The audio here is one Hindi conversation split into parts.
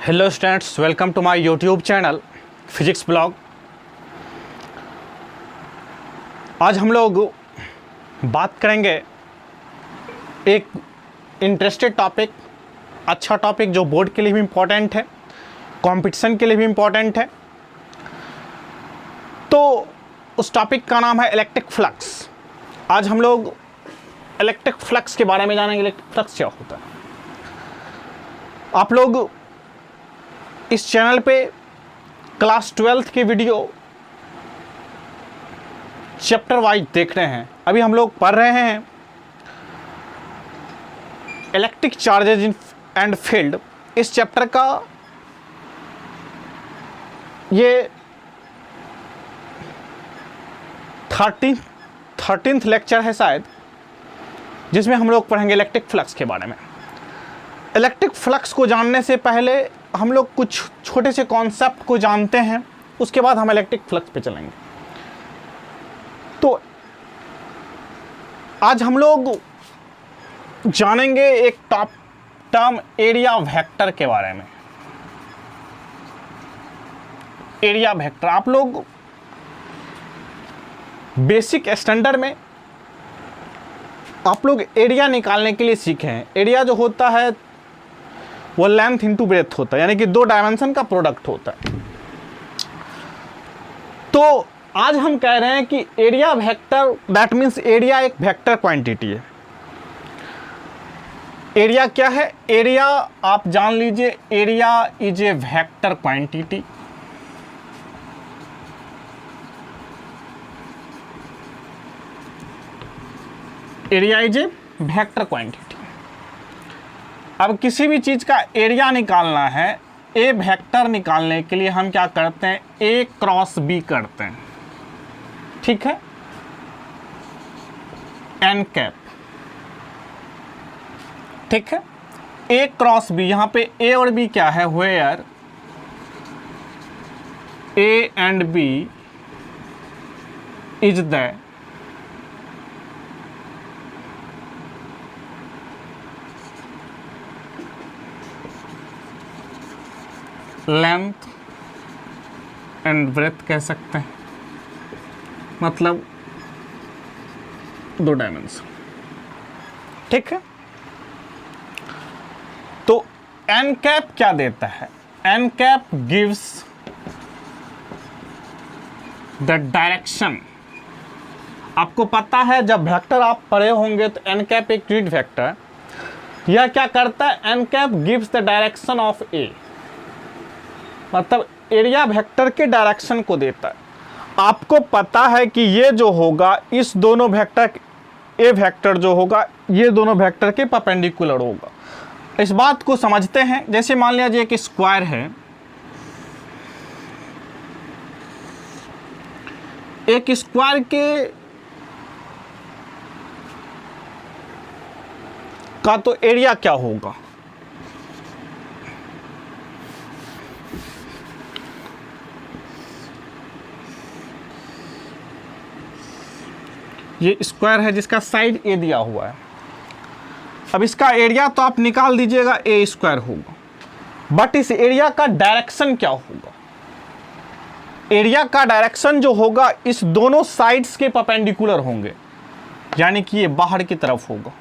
Hello students, welcome to my YouTube channel physics blog. आज हम लोग बात करेंगे एक इंटरेस्टेड टॉपिक, अच्छा टॉपिक जो बोर्ड के लिए भी इम्पोर्टेंट है, कंपटीशन के लिए भी इम्पोर्टेंट है। तो उस टॉपिक का नाम है इलेक्ट्रिक फ्लक्स। आज हम लोग इलेक्ट्रिक फ्लक्स के बारे में जानेंगे। इलेक्ट्रिक फ्लक्स क्या होता है। आप लोग इस चैनल पे क्लास 12th की वीडियो चैप्टर वाइज देख रहे हैं। अभी हम लोग पढ़ रहे हैं electric charges in and field. इस चैप्टर का ये 13th लेक्चर है शायद, जिसमें हम लोग पढ़ेंगे इलेक्ट्रिक फ्लक्स के बारे में। इलेक्ट्रिक फ्लक्स को जानने से पहले हम लोग कुछ छोटे से कॉन्सेप्ट को जानते हैं, उसके बाद हम इलेक्ट्रिक फ्लक्स पे चलेंगे। तो आज हम लोग जानेंगे एक टर्म एरिया वेक्टर के बारे में। एरिया वेक्टर आप लोग बेसिक स्टैंडर्ड में आप लोग एरिया निकालने के लिए सीखे हैं। एरिया जो होता है वो लेंथ इंटू ब्रेथ होता है, यानी कि 2 डायमेंशन का प्रोडक्ट होता है। तो आज हम कह रहे हैं कि area vector, that means area एक वेक्टर क्वांटिटी है। एरिया क्या है? एरिया आप जान लीजिए, area is a vector quantity. Area is a vector quantity. अब किसी भी चीज का एरिया निकालना है, ए वेक्टर निकालने के लिए हम क्या करते हैं? ए क्रॉस बी करते हैं, ठीक है, एन कैप, ठीक है। ए क्रॉस बी, यहां पे ए और बी क्या है? Where A and B is the length and breadth कह सकते हैं, मतलब 2 डायमेंशन, ठीक है। तो एन कैप क्या देता है? N cap gives the direction. आपको पता है जब वेक्टर आप पढ़े होंगे तो एन कैप एक यूनिट वेक्टर, यह क्या करता है? N cap gives the direction of a, मतलब एरिया वेक्टर के डायरेक्शन को देता है। आपको पता है कि ये जो होगा, इस दोनों वेक्टर, ए वेक्टर जो होगा ये दोनों वेक्टर के परपेंडिकुलर होगा। इस बात को समझते हैं। जैसे मान लीजिए एक स्क्वायर है, एक स्क्वायर का तो एरिया क्या होगा? ये स्क्वायर है जिसका साइड ए दिया हुआ है। अब इसका एरिया तो आप निकाल दीजिएगा, ए स्क्वायर होगा, बट इस एरिया का डायरेक्शन क्या होगा? एरिया का डायरेक्शन जो होगा इस दोनों साइड्स के परपेंडिकुलर होंगे, यानी कि ये बाहर की तरफ होगा।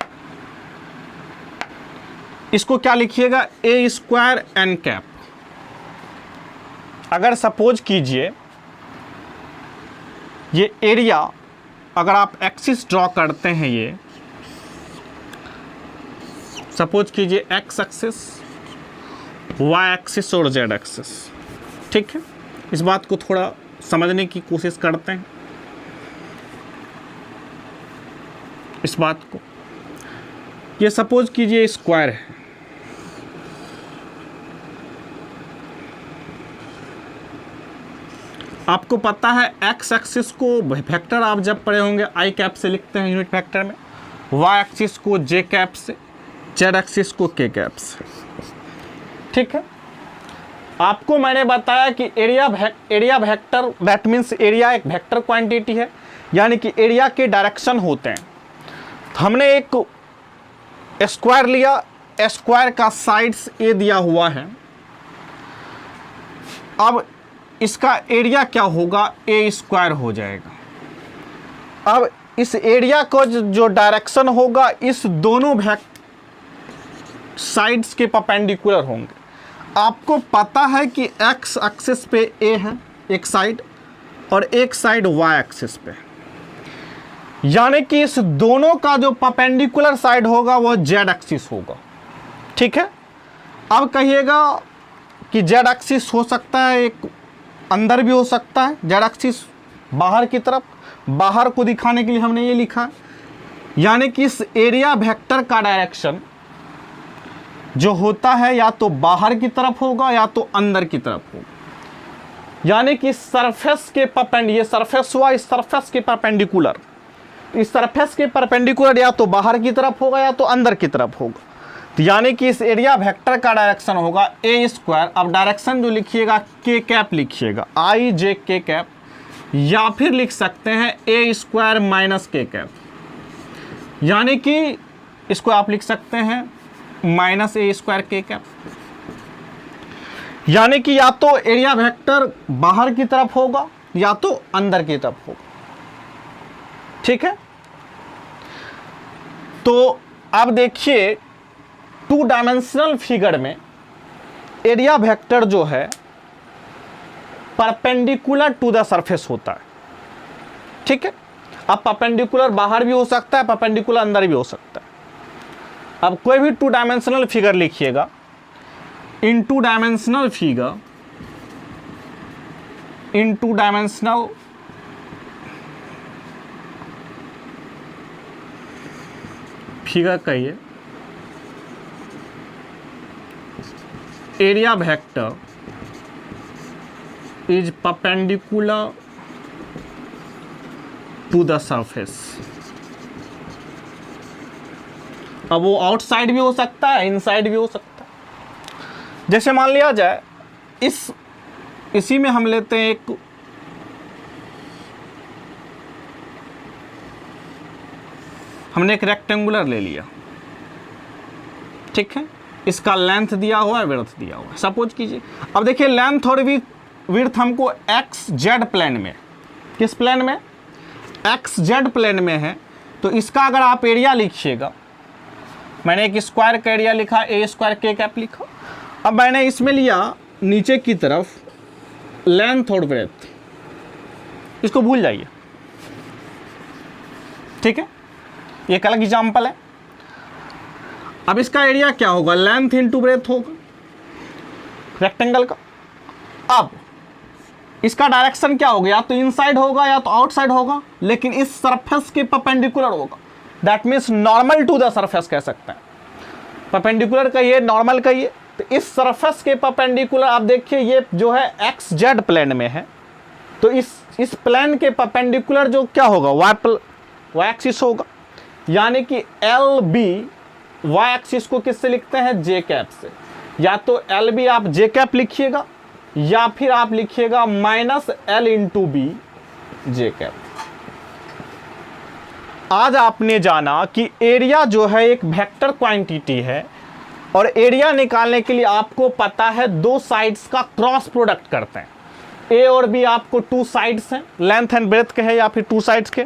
इसको क्या लिखिएगा? ए स्क्वायर एन कैप। अगर सपोज कीजिए ये एरिया, अगर आप एक्सिस ड्रॉ करते हैं, ये सपोज कीजिए एक्स एक्सिस, वाई एक्सिस और जेड एक्सिस, ठीक है। इस बात को थोड़ा समझने की कोशिश करते हैं। इस बात को, ये सपोज कीजिए स्क्वायर है, आपको पता है एक्स एक्सिस को वेक्टर आप जब पढ़े होंगे आई कैप से लिखते हैं यूनिट वेक्टर में, वाई एक्सिस को जे कैप से, जेड एक्सिस को के कैप से, ठीक है। आपको मैंने बताया कि area vector, that means area एक वेक्टर क्वांटिटी है, यानी कि एरिया के डायरेक्शन होते हैं। तो हमने एक स्क्वायर लिया, स्क्वायर का साइड्स ए दिया हुआ है, अब इसका एरिया क्या होगा, ए स्क्वायर हो जाएगा। अब इस एरिया को जो डायरेक्शन होगा इस दोनों साइड्स के परपेंडिकुलर होंगे। आपको पता है कि एक्स एक्सिस पे ए है एक साइड और एक साइड वाई एक्सिस पे, यानी कि इस दोनों का जो परपेंडिकुलर साइड होगा वो जेड एक्सिस होगा। ठीक है, अब कहिएगा कि जेड एक्सिस हो सकता है एक अंदर भी हो सकता है, जेड एक्सिस बाहर की तरफ, बाहर को दिखाने के लिए हमने ये लिखा, यानी कि इस एरिया वेक्टर का डायरेक्शन जो होता है या तो बाहर की तरफ होगा या तो अंदर की तरफ होगा, यानी कि सरफेस के ये सरफेस हुआ, इस सरफेस के परपेंडिकुलर, इस सरफेस के परपेंडिकुलर या तो बाहर की तरफ होगा या तो अंदर की तरफ होगा। तो यानी कि इस एरिया वेक्टर का डायरेक्शन होगा ए स्क्वायर। अब डायरेक्शन जो लिखिएगा के कैप लिखिएगा, आई जे के कैप, या फिर लिख सकते हैं ए स्क्वायर माइनस के कैप, यानी कि इसको आप लिख सकते हैं माइनस ए स्क्वायर के कैप, यानी कि या तो एरिया वेक्टर बाहर की तरफ होगा या तो अंदर की तरफ होगा। ठीक है, तो अब देखिए टू डायमेंशनल फिगर में एरिया वेक्टर जो है परपेंडिकुलर टू द सरफेस होता है। ठीक है, अब परपेंडिकुलर बाहर भी हो सकता है, परपेंडिकुलर अंदर भी हो सकता है। अब कोई भी टू डायमेंशनल फिगर लिखिएगा, in two dimensional figure, in two dimensional figure कहिए, area vector is perpendicular to the surface. अब वो आउटसाइड भी हो सकता है, इनसाइड भी हो सकता है। जैसे मान लिया जाए इसी में हम लेते हैं एक हमने एक रेक्टेंगुलर ले लिया। ठीक है, इसका लेंथ दिया हुआ है, विड्थ दिया हुआ है, सपोज कीजिए। अब देखिए लेंथ और विड्थ हमको एक्स जेड प्लेन में, किस प्लेन में, एक्स जेड प्लेन में है। तो इसका अगर आप एरिया लिखिएगा, मैंने एक स्क्वायर का एरिया लिखा, ए स्क्वायर के कैप लिखा। अब मैंने इसमें लिया नीचे की तरफ लेंथ और ब्रेथ, इसको भूल जाइए। ठीक है, ये एक अलग एग्जाम्पल है। अब इसका एरिया क्या होगा, लेंथ इंटू ब्रेथ होगा रेक्टेंगल का। अब इसका डायरेक्शन क्या होगा, या तो इनसाइड होगा या तो आउटसाइड होगा, लेकिन इस सरफेस के परपेंडिकुलर होगा। That means normal to the surface कह सकते हैं, परपेंडिकुलर कहिए, नॉर्मल कहिए। तो इस सरफेस के परपेंडिकुलर आप देखिए ये जो है एक्स जेड प्लेन में है, तो इस प्लेन के परपेंडिकुलर जो क्या होगा, वाई एक्सिस होगा, यानी कि एल बी वाई एक्सिस को किससे लिखते हैं, जे कैप से। या तो एल बी आप जे कैप लिखिएगा या फिर आप लिखिएगा minus L into B J cap. आज आपने जाना कि एरिया जो है एक वेक्टर क्वांटिटी है और एरिया निकालने के लिए आपको पता है दो साइड्स का क्रॉस प्रोडक्ट करते हैं। ए और बी आपको टू साइड्स हैं, लेंथ एंड ब्रेथ के है या फिर टू साइड्स के,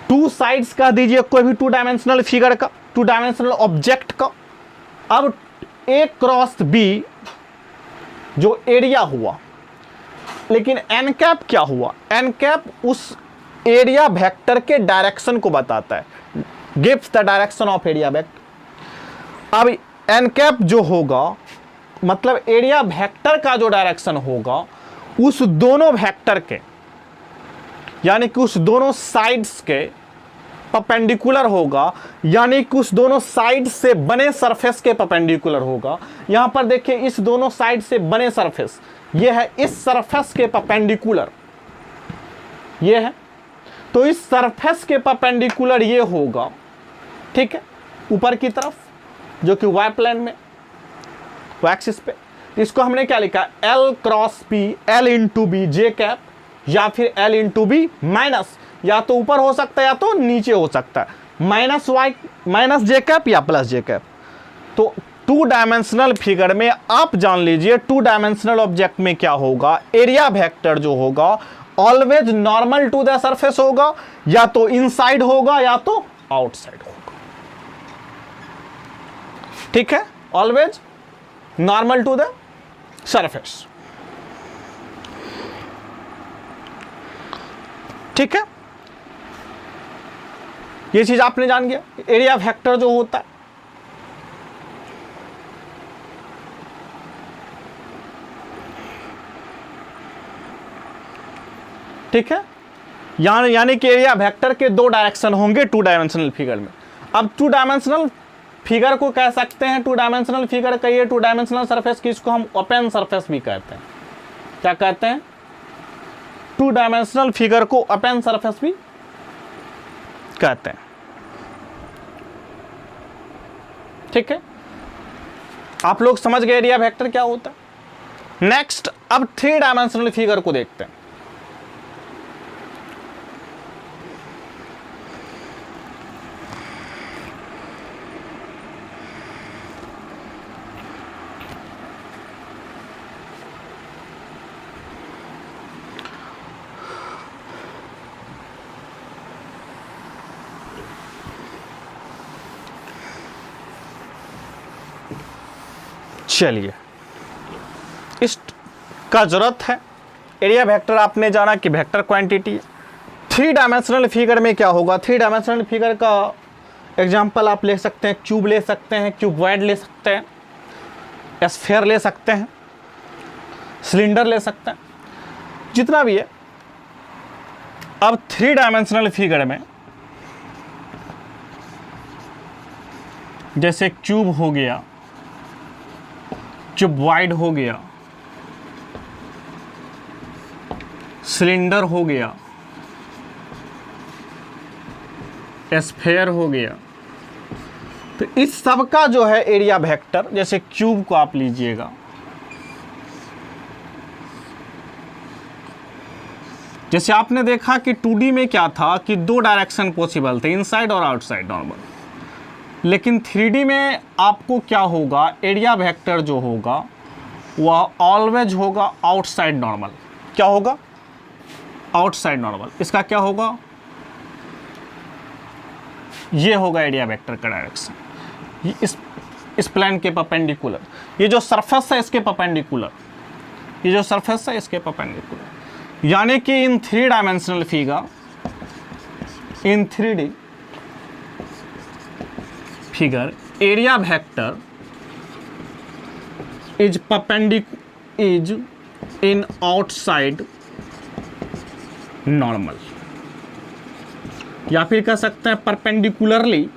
टू साइड्स का दीजिए कोई भी टू डायमेंशनल फिगर का, टू डायमेंशनल ऑब्जेक्ट का। अब ए क्रॉस बी जो एरिया हुआ, लेकिन एन कैप क्या हुआ, एन कैप उस एरिया वेक्टर के डायरेक्शन को बताता है, gives the direction of area vector. अब एन कैप जो होगा मतलब एरिया वेक्टर का जो डायरेक्शन होगा उस दोनों वेक्टर के, यानी कि उस दोनों साइड्स के परपेंडिकुलर होगा, यानी कि उस दोनों साइड से बने सरफेस के परपेंडिकुलर होगा। यहां पर देखिए इस दोनों साइड से बने सरफेस, ये है इस सरफेस के परपेंडिकुलर, ये है, तो इस सरफेस के परपेंडिकुलर ये होगा। ठीक है, ऊपर की तरफ जो कि वाई प्लेन में, वाई एक्सिस पे। इसको हमने क्या लिखा, L cross P, L into B J cap, या फिर एल इंटू बी माइनस, या तो ऊपर हो सकता है या तो नीचे हो सकता है, माइनस वाई माइनस जे कैप या प्लस जे कैप। तो टू डायमेंशनल फिगर में आप जान लीजिए, टू डायमेंशनल ऑब्जेक्ट में क्या होगा, एरिया वेक्टर जो होगा always normal to the surface होगा, या तो इनसाइड होगा या तो आउटसाइड होगा। ठीक है, always normal to the surface. ठीक है, ये चीज आपने जान गया। एरिया वेक्टर जो होता है, ठीक है, यानी कि एरिया वेक्टर के दो डायरेक्शन होंगे टू डायमेंशनल फिगर में। अब टू डायमेंशनल फिगर को कह सकते हैं, टू डायमेंशनल फिगर कहिए, टू डायमेंशनल सरफेस की, इसको हम ओपन सरफेस भी कहते हैं। क्या कहते हैं? टू डायमेंशनल फिगर को ओपन सरफेस भी कहते हैं। ठीक है, आप लोग समझ गए एरिया वेक्टर क्या होता है। नेक्स्ट, अब थ्री डायमेंशनल फिगर को देखते हैं। चलिए, इसका जरूरत है। एरिया वेक्टर आपने जाना कि वेक्टर क्वांटिटी है। थ्री डायमेंशनल फिगर में क्या होगा? थ्री डायमेंशनल फिगर का एग्जांपल आप ले सकते हैं, क्यूब ले सकते हैं, क्यूबॉइड ले सकते हैं, स्फीयर ले सकते हैं, सिलेंडर ले सकते हैं, जितना भी है। अब थ्री डायमेंशनल फिगर में जैसे क्यूब हो गया, क्यूबॉइड हो गया, सिलेंडर हो गया, स्फीयर हो गया, तो इस सब का जो है एरिया वेक्टर, जैसे क्यूब को आप लीजिएगा, जैसे आपने देखा कि 2D में क्या था कि दो डायरेक्शन पॉसिबल थे, इनसाइड और आउटसाइड नॉर्मल। लेकिन 3D में आपको क्या होगा, एरिया वेक्टर जो होगा वह ऑलवेज होगा आउटसाइड नॉर्मल। क्या होगा? Outside normal. इसका क्या होगा? ये होगा एरिया वेक्टर का डायरेक्शन, इस प्लेन के परपेंडिकुलर। ये जो सरफेस है इसके परपेंडिकुलर, ये जो सरफेस है इसके परपेंडिकुलर। यानी कि in three dimensional figure, in 3D figure, area vector is in outside normal, या फिर कह सकते हैं परपेंडिकुलरली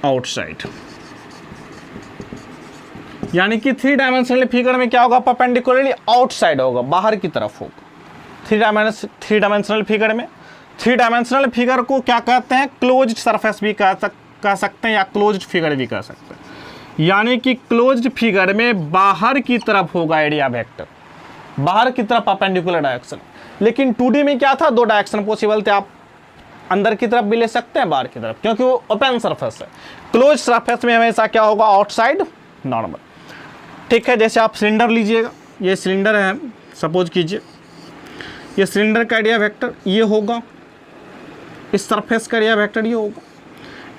आउटसाइड। यानी कि थ्री डायमेंशनल फिगर में क्या होगा? परपेंडिकुलरली आउटसाइड होगा, बाहर की तरफ होगा। थ्री डायमेंशनल फिगर में, थ्री डायमेंशनल फिगर को क्या कहते हैं? क्लोज्ड सरफेस भी कह सकते हैं, या क्लोज्ड फिगर भी कह सकते हैं। यानी कि क्लोज्ड फिगर में बाहर की तरफ होगा एरिया वेक्टर, बाहर की तरफ परपेंडिकुलर डायरेक्शन। लेकिन 2D में क्या था? दो डायरेक्शन पॉसिबल थे, आप अंदर की तरफ भी ले सकते हैं, बाहर की तरफ, क्योंकि वो ओपन सरफेस है। क्लोज सरफेस में हमेशा क्या होगा? Outside normal. ठीक है, जैसे आप सिलेंडर लीजिएगा, ये सिलेंडर है, सपोज कीजिए ये सिलेंडर का एरिया वेक्टर ये होगा, इस सरफेस का एरिया वेक्टर ये होगा,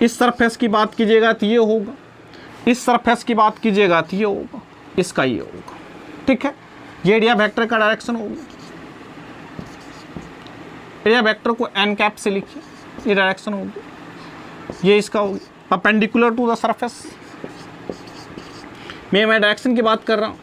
इस सरफेस की बात कीजिएगा तो ये होगा, इस सरफेस की बात कीजिएगा तो ये होगा, इसका ये होगा। ठीक है, ये एरिया वेक्टर का डायरेक्शन होगा। एरिया वेक्टर को एन कैप से लिखिए, ये डायरेक्शन होगी, ये इसका होगी परपेंडिकुलर टू द सरफेस। मैं डायरेक्शन की बात कर रहा हूँ।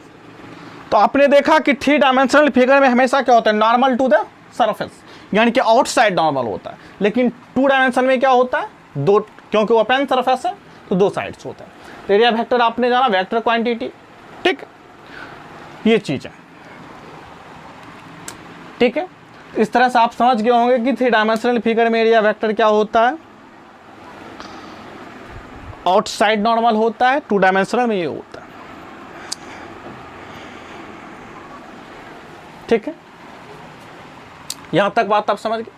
तो आपने देखा कि थ्री डायमेंशनल फिगर में हमेशा क्या होता है? नॉर्मल टू द सरफेस, यानी कि आउटसाइड नॉर्मल होता है। लेकिन टू डायमेंशन में क्या होता है? दो, क्योंकि ओपन सरफेस है तो दो साइड्स होता है। तो एरिया वेक्टर आपने जाना, वेक्टर क्वांटिटी। ठीक, ये चीज है। ठीक है, इस तरह से आप समझ गए होंगे कि थ्री डायमेंशनल फिगर में एरिया वेक्टर क्या होता है? आउटसाइड नॉर्मल होता है। टू डायमेंशनल में ये होता है। ठीक है, यहां तक बात आप समझ गए।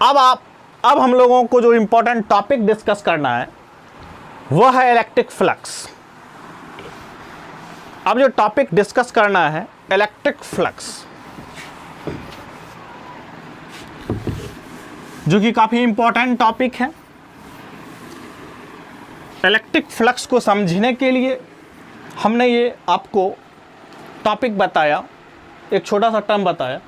अब आप अब हम लोगों को जो इंपॉर्टेंट टॉपिक डिस्कस करना है वह है इलेक्ट्रिक फ्लक्स। अब जो टॉपिक डिस्कस करना है इलेक्ट्रिक फ्लक्स, जो कि काफी इंपॉर्टेंट टॉपिक है। इलेक्ट्रिक फ्लक्स को समझने के लिए हमने ये आपको टॉपिक बताया, एक छोटा सा टर्म बताया।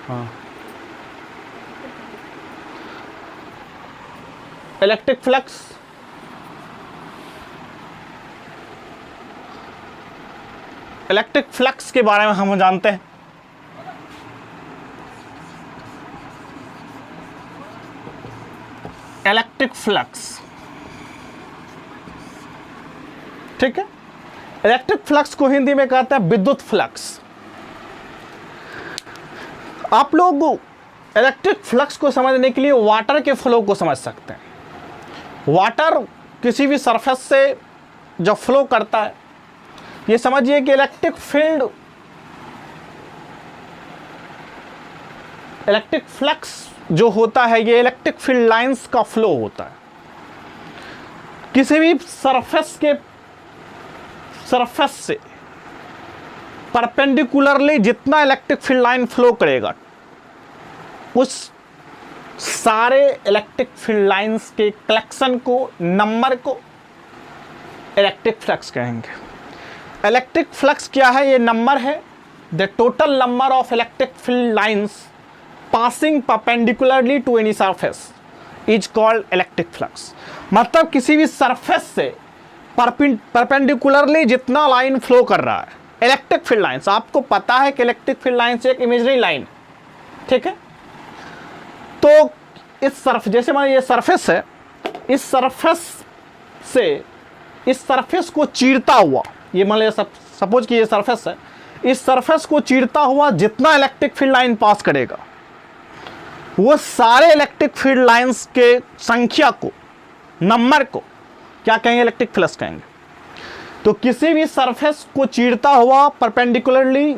हाँ, इलेक्ट्रिक फ्लक्स इलेक्ट्रिक फ्लक्स के बारे में हम जानते हैं। इलेक्ट्रिक फ्लक्स, ठीक है। इलेक्ट्रिक फ्लक्स को हिंदी में कहते हैं विद्युत फ्लक्स। आप लोग इलेक्ट्रिक फ्लक्स को समझने के लिए वाटर के फ्लो को समझ सकते हैं। वाटर किसी भी सरफेस से जब फ्लो करता है, ये समझिए कि इलेक्ट्रिक फ्लक्स जो होता है ये इलेक्ट्रिक फील्ड लाइंस का फ्लो होता है। किसी भी सरफेस से परपेंडिकुलरली जितना इलेक्ट्रिक फील्ड लाइन फ्लो करेगा, उस सारे इलेक्ट्रिक फील्ड लाइंस के कलेक्शन को, नंबर को इलेक्ट्रिक फ्लक्स कहेंगे। इलेक्ट्रिक फ्लक्स क्या है? ये नंबर है, the total number of electric field lines passing perpendicularly to any surface is called electric flux. मतलब किसी भी सरफेस से परपेंडिकुलरली जितना लाइन फ्लो कर रहा है, इलेक्ट्रिक फील्ड लाइंस। आपको पता है कि इलेक्ट्रिक फील्ड लाइंस एक इमेजिनरी लाइन, ठीक है। तो जैसे मान ये सरफेस है, इस सरफेस को चीरता हुआ, ये मान लिया सपोज कि ये सरफेस है, इस सरफेस को चीरता हुआ जितना इलेक्ट्रिक फील्ड लाइन पास करेगा, वो सारे इलेक्ट्रिक फील्ड लाइंस के संख्या को, नंबर को क्या कहेंगे? इलेक्ट्रिक फ्लक्स कहेंगे। तो किसी भी सरफेस को चीरता हुआ परपेंडिकुलरली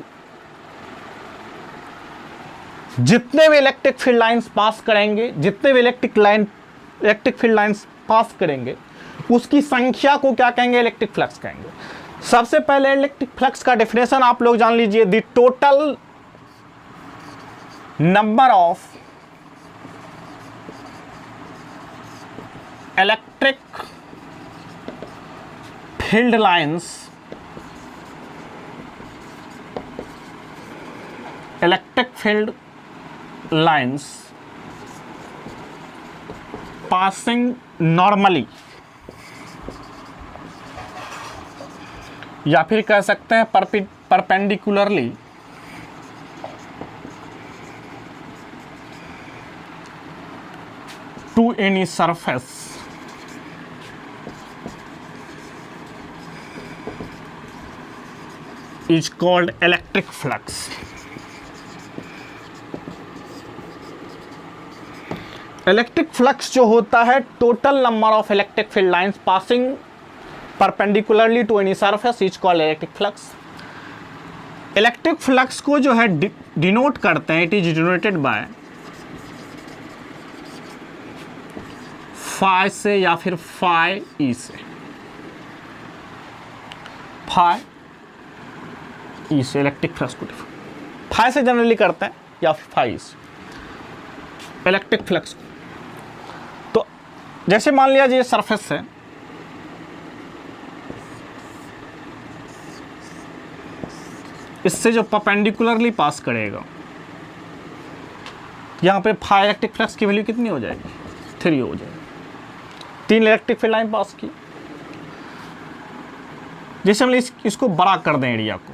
जितने भी इलेक्ट्रिक फील्ड लाइंस पास करेंगे, जितने भी इलेक्ट्रिक फील्ड लाइंस पास करेंगे, उसकी संख्या को क्या कहेंगे? इलेक्ट्रिक फ्लक्स कहेंगे। सबसे पहले इलेक्ट्रिक फ्लक्स का डेफिनेशन आप लोग जान लीजिए, the total number of electric field lines passing normally, या फिर कह सकते हैं perpendicularly to any surface is called electric flux. Electric flux जो होता है, total number of electric field lines passing perpendicularly to any surface is called electric flux. Electric flux को जो है डिनोट करते हैं, it is denoted by phi से या फिर फाई ई से, फाई ई से इलेक्ट्रिक फ्लक्स को फाई से जनरली करते हैं या फिर फाई से इलेक्ट्रिक फ्लक्स को। तो जैसे मान लिया ये सरफेस है, इससे जो परपेंडिकुलरली पास करेगा, यहां पे फाई इलेक्ट्रिक फ्लक्स की वैल्यू कितनी हो जाएगी? 3 हो जाएगी। 3 इलेक्ट्रिक फील्ड लाइन पास की। जैसे हम इसको बड़ा कर दें एरिया को,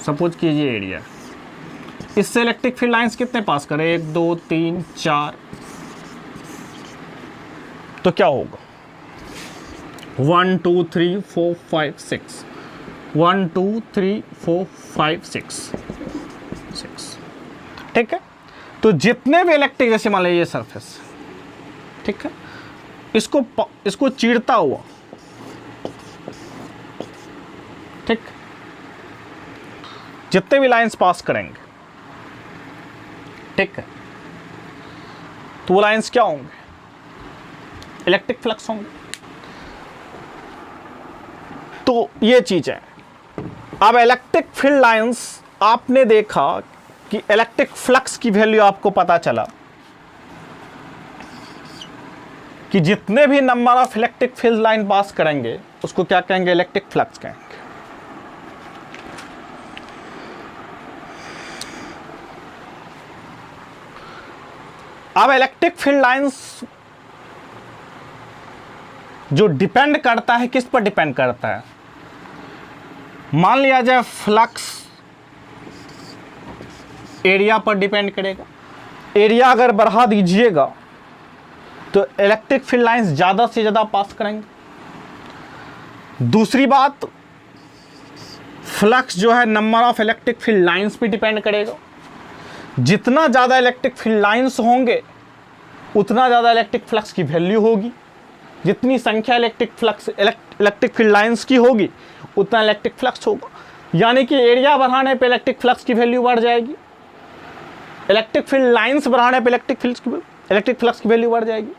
सपोज कीजिए एरिया, इससे इलेक्ट्रिक फील्ड लाइंस कितने पास करें? 1 2 3 4, तो क्या होगा? 1 2 3 4 5 6, 1 2 3 4 5 6, ठीक है। तो जितने भी इलेक्ट्रिक, जैसे मान लीजिए ये सरफेस, ठीक है, इसको चीरता हुआ, ठीक, जितने भी लाइंस पास करेंगे ठीक है, तो वो लाइंस क्या होंगे? इलेक्ट्रिक फ्लक्स होंगे। तो ये चीज है। अब इलेक्ट्रिक फील्ड लाइंस आपने देखा कि इलेक्ट्रिक फ्लक्स की वैल्यू आपको पता चला कि जितने भी number of electric field line पास करेंगे उसको क्या कहेंगे? इलेक्ट्रिक फ्लक्स कहेंगे। अब इलेक्ट्रिक फील्ड लाइंस जो डिपेंड करता है, किस पर डिपेंड करता है? मान लिया जाए फ्लक्स एरिया पर डिपेंड करेगा। एरिया अगर बढ़ा दीजिएगा तो इलेक्ट्रिक फील्ड लाइंस ज़्यादा से ज़्यादा पास करेंगे। दूसरी बात, फ्लक्स जो है number of electric field lines पे डिपेंड करेगा। जितना ज़्यादा इलेक्ट्रिक फील्ड लाइंस होंगे उतना ज़्यादा इलेक्ट्रिक फ्लक्स की वैल्यू होगी। जितनी संख्या इलेक्ट्रिक फील्ड लाइंस की होगी उतना इलेक्ट्रिक फ्लक्स होगा। यानी कि एरिया बढ़ाने पे इलेक्ट्रिक फ्लक्स की वैल्यू बढ़ जाएगी, इलेक्ट्रिक फील्ड लाइंस बढ़ाने पे इलेक्ट्रिक फ्लक्स की वैल्यू बढ़ जाएगी।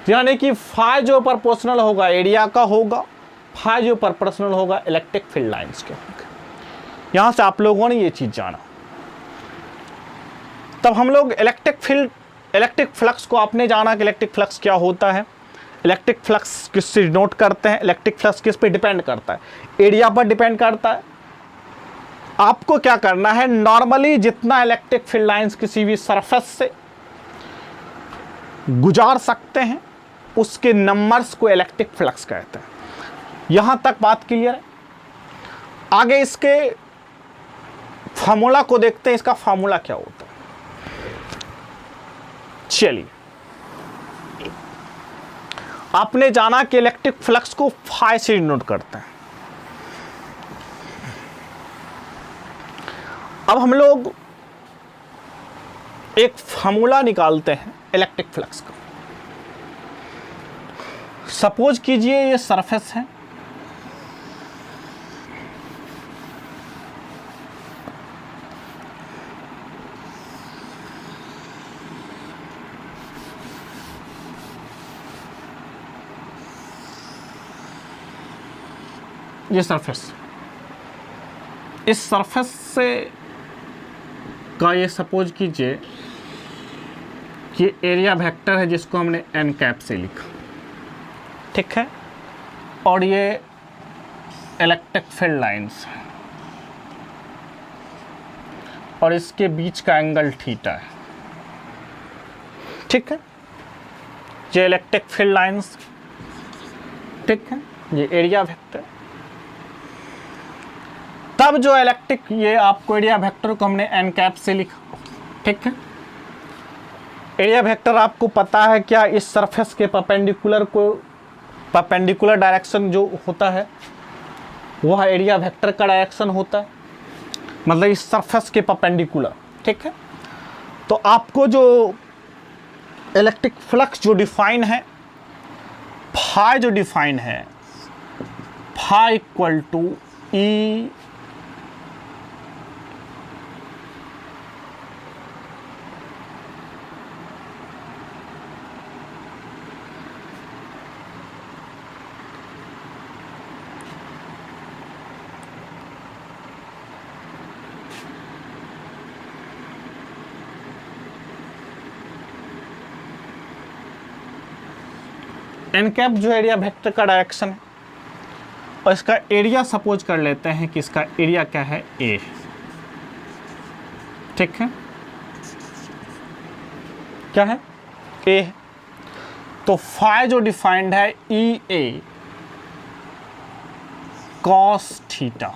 यानी कि फाई जो प्रोपोर्शनल होगा एरिया का होगा, फाई जो प्रोपोर्शनल होगा इलेक्ट्रिक फील्ड लाइंस के होंगे। यहां से आप लोगों ने ये चीज जाना। तब हम लोग इलेक्ट्रिक फ्लक्स को आपने जाना कि इलेक्ट्रिक फ्लक्स क्या होता है, इलेक्ट्रिक फ्लक्स किससे डिनोट करते हैं, इलेक्ट्रिक फ्लक्स किस पे डिपेंड करता है? एरिया पर डिपेंड करता है। आपको क्या करना है, नॉर्मली जितना इलेक्ट्रिक फील्ड लाइंस किसी भी सरफेस से गुजार सकते हैं उसके नंबर्स को इलेक्ट्रिक फ्लक्स कहते हैं। यहां तक बात क्लियर है? आगे इसके फार्मूला को देखते हैं, इसका फार्मूला क्या होता है। चलिए, आपने जाना कि इलेक्ट्रिक फ्लक्स को फाई से डिनोट करते हैं। अब हम लोग एक फार्मूला निकालते हैं इलेक्ट्रिक फ्लक्स का। सपोज कीजिए ये सरफेस है, ये सरफेस, इस सरफेस से का ये सपोज कीजिए कि एरिया वेक्टर है जिसको हमने एन कैप से लिखा, ठीक है, और ये इलेक्ट्रिक फील्ड लाइंस है और इसके बीच का एंगल थीटा है, ठीक है। ये इलेक्ट्रिक फील्ड लाइंस, ठीक है, ये एरिया वेक्टर। तब जो ये आपको एरिया वेक्टर को हमने एन कैप से लिखा, ठीक है। एरिया वेक्टर आपको पता है क्या, इस सरफेस के परपेंडिकुलर डायरेक्शन जो होता है वह एरिया वेक्टर का डायरेक्शन होता है, मतलब इस सरफेस के परपेंडिकुलर, ठीक है। तो आपको जो इलेक्ट्रिक फ्लक्स जो डिफाइन है, फाई जो डिफाइन है, phi equal to E N cap जो एरिया वेक्टर का डायरेक्शन है, और इसका एरिया सपोज कर लेते हैं कि इसका एरिया क्या है, ए, ठीक है, क्या है, ए है। तो फाई जो डिफाइंड है ई ए कॉस थीटा।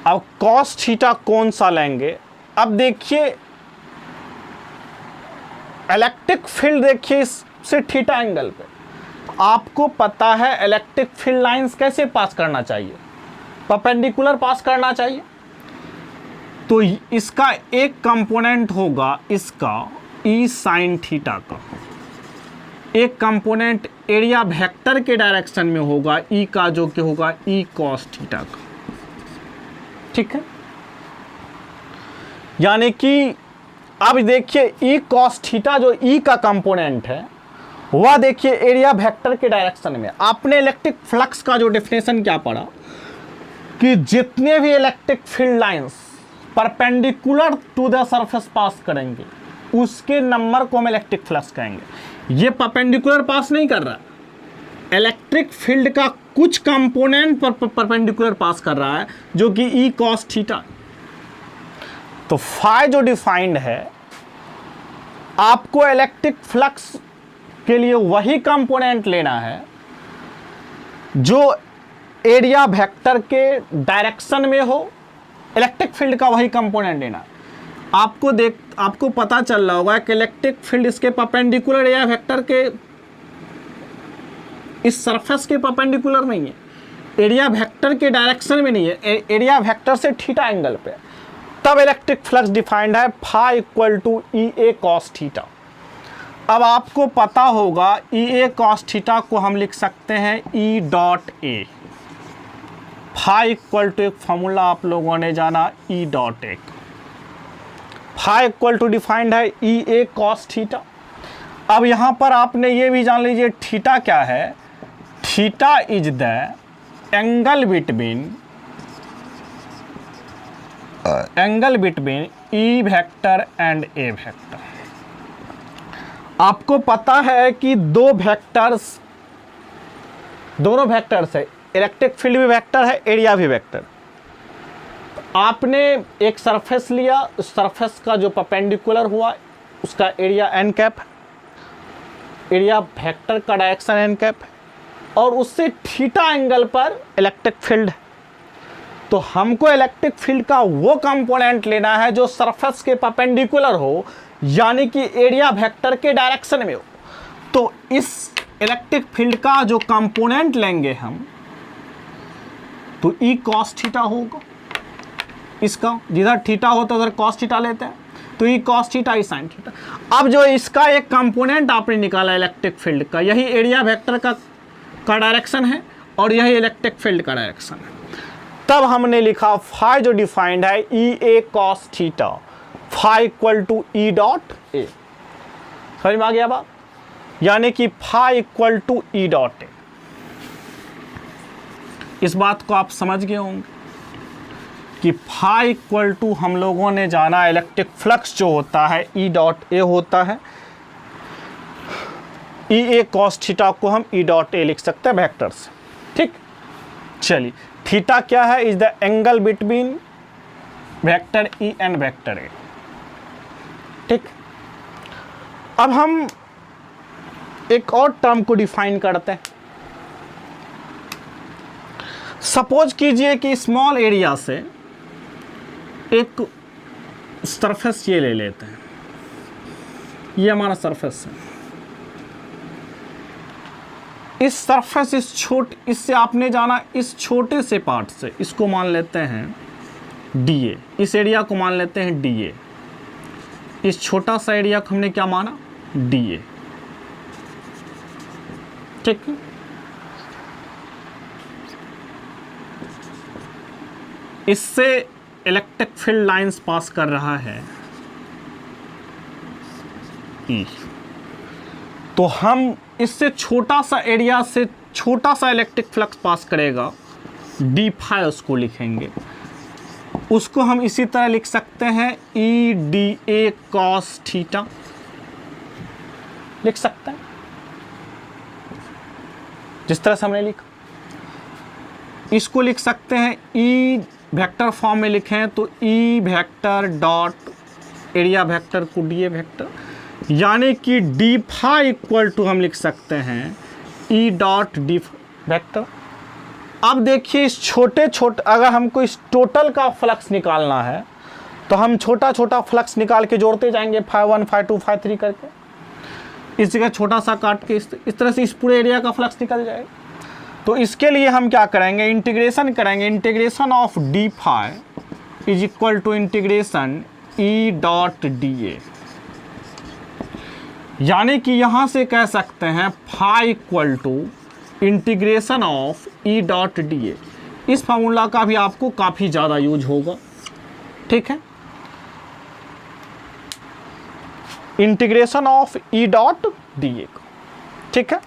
अब कॉस थीटा कौन सा लेंगे? अब देखिए इलेक्ट्रिक फील्ड, देखिए से थीटा एंगल पे आपको पता है इलेक्ट्रिक फील्ड लाइंस कैसे पास करना चाहिए, परपेंडिकुलर पास करना चाहिए। तो इसका एक कंपोनेंट होगा इसका ई साइन थीटा का, एक कंपोनेंट एरिया वेक्टर के डायरेक्शन में होगा ई का, जो कि होगा ई कॉस थीटा का, ठीक है। यानी कि अब देखिए ई कॉस थीटा जो ई का कंपोनेंट है वह देखिए एरिया वेक्टर के डायरेक्शन में। आपने इलेक्ट्रिक फ्लक्स का जो डेफिनेशन क्या पढ़ा कि जितने भी electric field lines perpendicular to the surface पास करेंगे उसके नंबर को हम इलेक्ट्रिक फ्लक्स कहेंगे। ये परपेंडिकुलर पास नहीं कर रहा, इलेक्ट्रिक फील्ड का कुछ कंपोनेंट पर परपेंडिकुलर पास कर रहा है जो कि ई कॉस थीटा। तो फाई जो डिफाइंड है, आपको इलेक्ट्रिक फ्लक्स के लिए वही कंपोनेंट लेना है जो एरिया वेक्टर के डायरेक्शन में हो, इलेक्ट्रिक फील्ड का वही कंपोनेंट लेना। आपको पता चल रहा होगा कि इलेक्ट्रिक फील्ड इसके परपेंडिकुलर एरिया वेक्टर के इस सरफेस के परपेंडिकुलर नहीं है, एरिया वेक्टर के डायरेक्शन में नहीं है, एरिया वेक्टर से थीटा एंगल पे। तब इलेक्ट्रिक फ्लक्स डिफाइंड है phi equal to E A cos theta. अब आपको पता होगा ई ए कॉस थीटा को हम लिख सकते हैं E dot A. Phi equal to एक फॉर्मूला आप लोगों ने जाना E dot A. Phi equal to defined है ई ए कॉस थीटा। अब यहाँ पर आपने ये भी जान लीजिए थीटा क्या है। Theta is the angle between E vector and A vector. आपको पता है कि दोनों वेक्टर्स है, इलेक्ट्रिक फील्ड भी वेक्टर है, एरिया भी वेक्टर। आपने एक सरफेस लिया, उस सरफेस का जो परपेंडिकुलर हुआ उसका area N cap, area vector का डायरेक्शन एन कैप है, और उससे थीटा एंगल पर इलेक्ट्रिक फील्ड है। तो हमको इलेक्ट्रिक फील्ड का वो कंपोनेंट लेना है जो सरफेस के परपेंडिकुलर हो, यानी कि एरिया वेक्टर के डायरेक्शन में हो। तो इस इलेक्ट्रिक फील्ड का जो कंपोनेंट लेंगे हम, तो ई कॉस थीटा होगा। इसका जिधर थीटा होता है उधर कॉस थीटा लेते हैं, तो E cos theta E sine theta. अब जो इसका एक कंपोनेंट आपने निकाला इलेक्ट्रिक फील्ड का, यही एरिया वेक्टर का डायरेक्शन है और यही इलेक्ट्रिक फील्ड का डायरेक्शन है। तब हमने लिखा फाई जो डिफाइंड है E A cos theta, phi equal to E dot A. समझ में आ गया बात? यानी कि phi equal to E dot A. इस बात को आप समझ गए होंगे कि फाई इक्वल टू हम लोगों ने जाना इलेक्ट्रिक फ्लक्स जो होता है ई डॉट ए होता है। ई ए कॉस थीटा को हम ई डॉट ए लिख सकते हैं वेक्टर से। ठीक, चलिए थीटा क्या है? Is the angle between vector E and vector A. ठीक, अब हम एक और टर्म को डिफाइन करते हैं। सपोज कीजिए कि स्मॉल एरिया से एक सरफेस ये ले लेते हैं, ये हमारा सरफेस है। इस सरफेस इससे आपने जाना इस छोटे से पार्ट से, इसको मान लेते हैं डी ए, इस एरिया को मान लेते हैं डी ए। इस छोटा सा एरिया को हमने क्या माना? D A. ठीक है, इससे इलेक्ट्रिक फील्ड लाइंस पास कर रहा है ई। तो हम इससे छोटा सा एरिया से छोटा सा इलेक्ट्रिक फ्लक्स पास करेगा, डी फाई उसको लिखेंगे। उसको हम इसी तरह लिख सकते हैं ई डी ए कॉस थीटा लिख सकते हैं, जिस तरह से हमने लिखा। इसको लिख सकते हैं ई वेक्टर फॉर्म में लिखें तो E vector dot area vector को डी ए वेक्टर, यानी कि डी फाई इक्वल टू हम लिख सकते हैं ई डॉट डी वेक्टर। अब देखिए इस छोटे अगर हमको इस टोटल का फ्लक्स निकालना है तो हम छोटा छोटा फ्लक्स निकाल के जोड़ते जाएंगे, फाई 1 फाई 2 फाई 3 करके। इस जगह छोटा सा काट के इस तरह से इस पूरे एरिया का फ्लक्स निकल जाएगा। तो इसके लिए हम क्या करेंगे? इंटीग्रेशन करेंगे। Integration of D phi is equal to integration E dot D A, यानी कि यहां से कह सकते हैं phi equal to integration of E dot D A. इस फार्मूला का भी आपको काफ़ी ज़्यादा यूज होगा। ठीक है, integration of E dot D A का, ठीक है।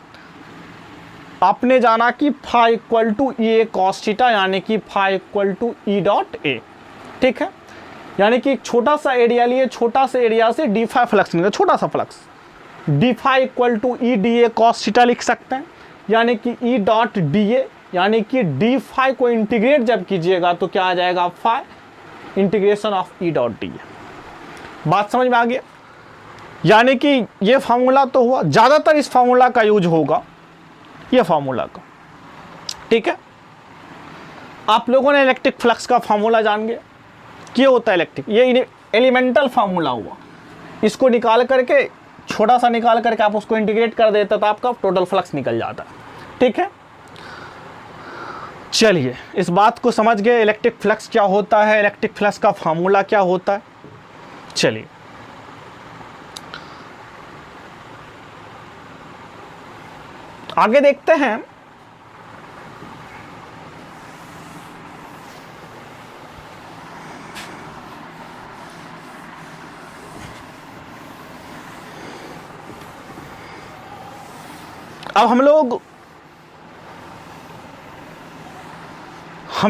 आपने जाना कि φ equal to E A cos theta, यानी कि φ equal to E dot A, ठीक है। यानी कि एक छोटा सा एरिया लिए, छोटा सा एरिया से डी फाई फ्लक्स निकला, छोटा सा flux, D phi equal to E D A cos theta लिख सकते हैं, यानी कि ई डॉट डी ए, यानी कि डी फाई को इंटीग्रेट जब कीजिएगा तो क्या आ जाएगा, phi integration of E dot D A. बात समझ में आ गया। यानी कि ये फार्मूला तो हुआ, ज़्यादातर इस फार्मूला का यूज होगा, ये फार्मूला का, ठीक है। आप लोगों ने इलेक्ट्रिक फ्लक्स का फार्मूला जान गए, क्या होता है इलेक्ट्रिक, ये एलिमेंटल फार्मूला हुआ। इसको निकाल करके, छोटा सा निकाल करके आप उसको इंटीग्रेट कर देते तो आपका टोटल फ्लक्स निकल जाता, ठीक है। चलिए इस बात को समझ गए, इलेक्ट्रिक फ्लक्स क्या होता है, इलेक्ट्रिक फ्लक्स का फार्मूला क्या होता है। चलिए आगे देखते हैं। अब हम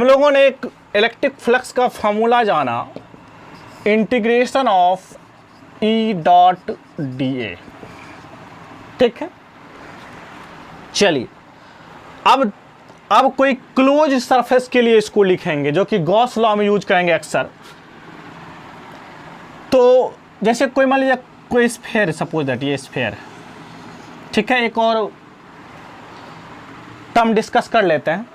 लोगों ने एक इलेक्ट्रिक फ्लक्स का फॉर्मूला जाना, integration of E dot D A, ठीक है। चलिए अब कोई क्लोज सरफेस के लिए इसको लिखेंगे, जो कि गॉस लॉ में यूज करेंगे अक्सर। तो जैसे कोई मान लीजिए कोई स्फेयर, सपोज दैट ये स्फेयर है, ठीक है। एक और टर्म डिस्कस कर लेते हैं,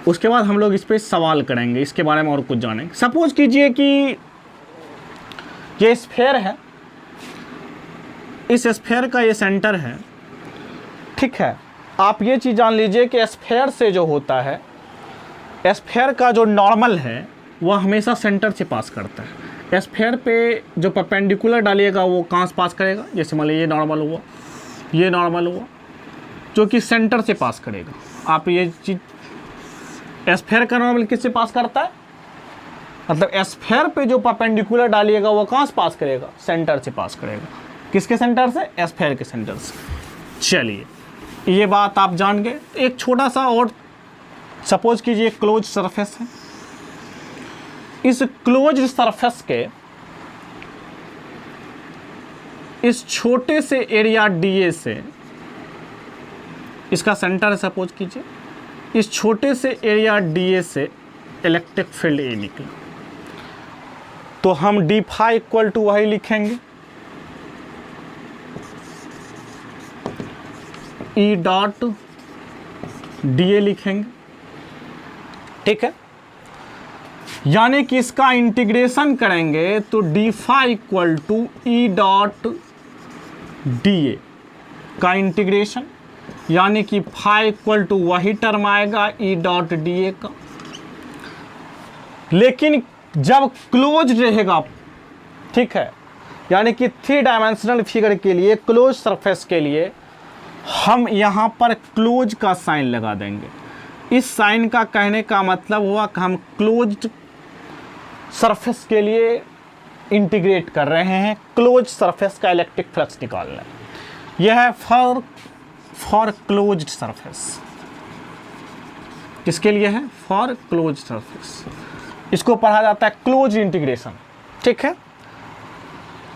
उसके बाद हम लोग इस पे सवाल करेंगे, इसके बारे में और कुछ जानेंगे। सपोज कीजिए कि ये स्फेयर है, इस स्फेयर का ये सेंटर है, ठीक है। आप ये चीज़ जान लीजिए कि स्फेयर से जो होता है, स्फेयर का जो नॉर्मल है वह हमेशा सेंटर से पास करता है। स्फेयर पे जो परपेंडिकुलर डालिएगा वो कहाँ से पास करेगा, जैसे मान लीजिए ये नॉर्मल हुआ, ये नॉर्मल हुआ, जो कि सेंटर से पास करेगा। आप ये चीज़, स्फेयर का नॉर्मल किससे पास करता है, मतलब स्फेयर पे जो परपेंडिकुलर डालिएगा वो कहाँ से पास करेगा, सेंटर से पास करेगा। किसके सेंटर से, स्फेयर के सेंटर से। चलिए ये बात आप जान गए। एक छोटा सा और, सपोज कीजिए क्लोज सरफेस है, इस क्लोज सरफेस के इस छोटे से एरिया डीए से, इसका सेंटर है सपोज कीजिए, इस छोटे से एरिया डीए से इलेक्ट्रिक फील्ड ए निकला, तो हम डी फाई इक्वल टू वही लिखेंगे, ई डॉट डी ए लिखेंगे, ठीक है। यानी कि इसका इंटीग्रेशन करेंगे तो D phi equal to E dot D A का इंटीग्रेशन, यानी कि फाई इक्वल टू वही टर्म आएगा ई डॉट डी ए का। लेकिन जब क्लोज रहेगा, ठीक है, यानी कि 3 डायमेंशनल फिगर के लिए, क्लोज सरफेस के लिए हम यहाँ पर क्लोज का साइन लगा देंगे। इस साइन का कहने का मतलब हुआ कि हम क्लोज्ड सरफेस के लिए इंटीग्रेट कर रहे हैं, क्लोज सरफेस का इलेक्ट्रिक फ्लक्स निकाल रहे हैं। यह है फॉर क्लोज्ड सरफेस। किसके लिए है, फॉर क्लोज सरफेस। इसको पढ़ा जाता है क्लोज इंटीग्रेशन, ठीक है।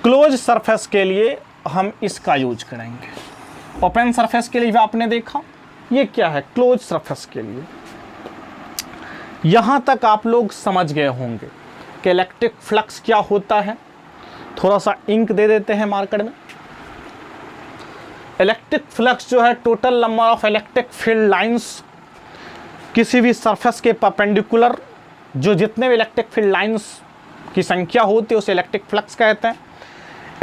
क्लोज सरफेस के लिए हम इसका यूज करेंगे। ओपन सरफेस के लिए भी आपने देखा, ये क्या है, क्लोज सरफेस के लिए। यहां तक आप लोग समझ गए होंगे कि इलेक्ट्रिक फ्लक्स क्या होता है। थोड़ा सा इंक दे देते हैं मार्कर में। इलेक्ट्रिक फ्लक्स जो है, total number of electric field lines किसी भी सरफेस के परपेंडिकुलर, जो जितने भी इलेक्ट्रिक फील्ड लाइंस की संख्या होती है उसे इलेक्ट्रिक फ्लक्स कहते हैं।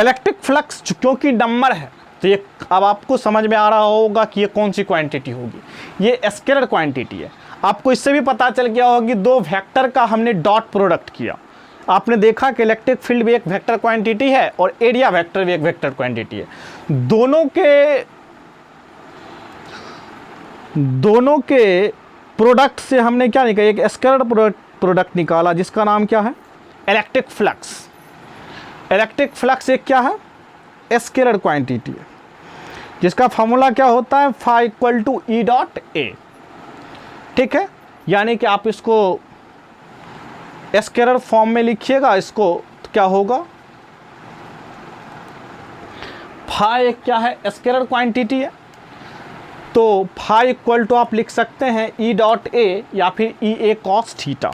इलेक्ट्रिक फ्लक्स क्योंकि नंबर है, तो ये अब आपको समझ में आ रहा होगा कि ये कौन सी क्वांटिटी होगी। ये स्केलर क्वांटिटी है। आपको इससे भी पता चल गया होगा कि 2 वेक्टर का हमने डॉट प्रोडक्ट किया। आपने देखा कि इलेक्ट्रिक फील्ड भी एक वेक्टर क्वांटिटी है और एरिया वेक्टर भी एक वेक्टर क्वांटिटी है। दोनों के प्रोडक्ट से हमने क्या निकाला, एक स्केलर प्रोडक्ट निकाला जिसका नाम क्या है, इलेक्ट्रिक फ्लक्स। इलेक्ट्रिक फ्लक्स एक क्या है, स्केलर क्वांटिटी है जिसका फॉर्मूला क्या होता है, phi equal to E dot A. ठीक है, यानी कि आप इसको स्केलर फॉर्म में लिखिएगा, इसको तो क्या होगा, फाई क्या है, स्केलर क्वांटिटी है, तो फाई इक्वल टू आप लिख सकते हैं ई डॉट ए या फिर ई ए कॉस थीटा।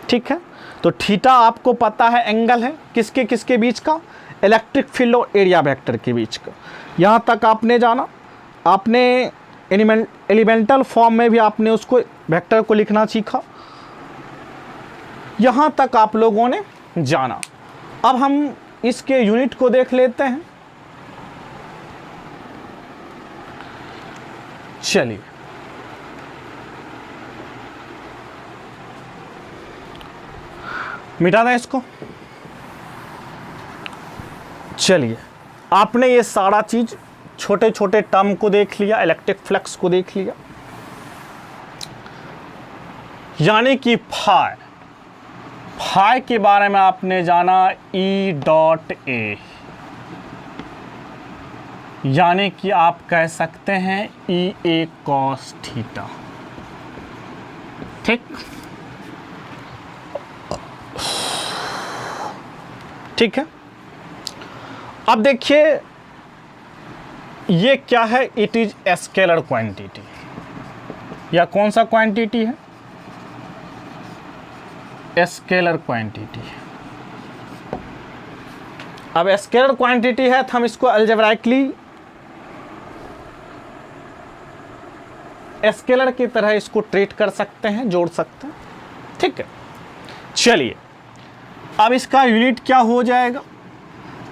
ठीक है, तो थीटा आपको पता है एंगल है किसके किसके बीच का, इलेक्ट्रिक फील्ड और एरिया वेक्टर के बीच का। यहाँ तक आपने जाना, आपने एलिमेंटल फॉर्म में भी आपने उसको वेक्टर को लिखना सीखा, यहाँ तक आप लोगों ने जाना। अब हम इसके यूनिट को देख लेते हैं। चलिए, मिटा दें इसको। चलिए, आपने ये सारा चीज छोटे छोटे टर्म को देख लिया, इलेक्ट्रिक फ्लक्स को देख लिया, यानी कि फाई के बारे में आपने जाना ई डॉट ए, यानी कि आप कह सकते हैं ई ए कॉस थीटा। ठीक, ठीक है। अब देखिए ये क्या है, इट इज स्केलर क्वांटिटी, या कौन सा क्वांटिटी है, स्केलर क्वांटिटी। अब स्केलर क्वांटिटी है तो हम इसको अलजेब्राइकली स्केलर की तरह इसको ट्रीट कर सकते हैं, जोड़ सकते हैं। ठीक है, चलिए अब इसका यूनिट क्या हो जाएगा,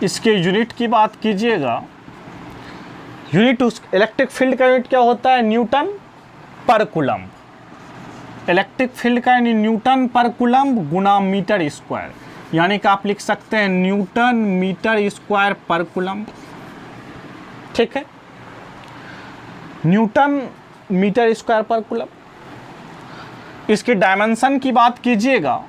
इसके यूनिट की बात कीजिएगा, यूनिट उस इलेक्ट्रिक फील्ड का यूनिट क्या होता है, न्यूटन पर कूलम्ब। इलेक्ट्रिक फील्ड का यानी न्यूटन पर कूलम्ब गुना मीटर स्क्वायर, यानी कि आप लिख सकते हैं न्यूटन मीटर स्क्वायर पर कूलम्ब। ठीक है, न्यूटन मीटर स्क्वायर पर कूलम्ब। इसकी डायमेंशन की बात कीजिएगा,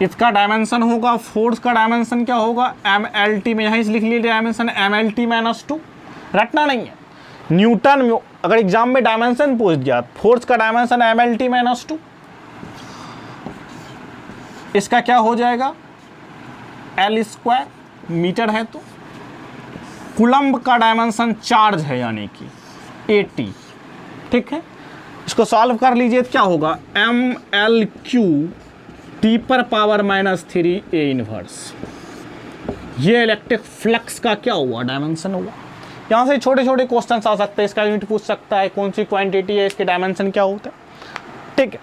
इसका डायमेंशन होगा, फोर्स का डायमेंशन क्या होगा, एम एल टी में, यहाँ लिख लीजिए डायमेंशन एम एल टी -2, रटना नहीं है। न्यूटन अगर एग्जाम में डायमेंशन पूछ दिया, फोर्स का डायमेंशन एम एल टी -2, इसका क्या हो जाएगा, एल स्क्वायर, मीटर है तो कूलम्ब का डायमेंशन चार्ज है यानी कि 80। ठीक है, इसको सॉल्व कर लीजिए तो क्या होगा, एम एल क्यू टी पर पावर -3 ए इनवर्स। ये इलेक्ट्रिक फ्लक्स का क्या हुआ, डायमेंशन हुआ। यहाँ से छोटे छोटे क्वेश्चन आ सकते हैं, इसका यूनिट पूछ सकता है, कौन सी क्वांटिटी है, इसके डायमेंशन क्या होता है। ठीक है,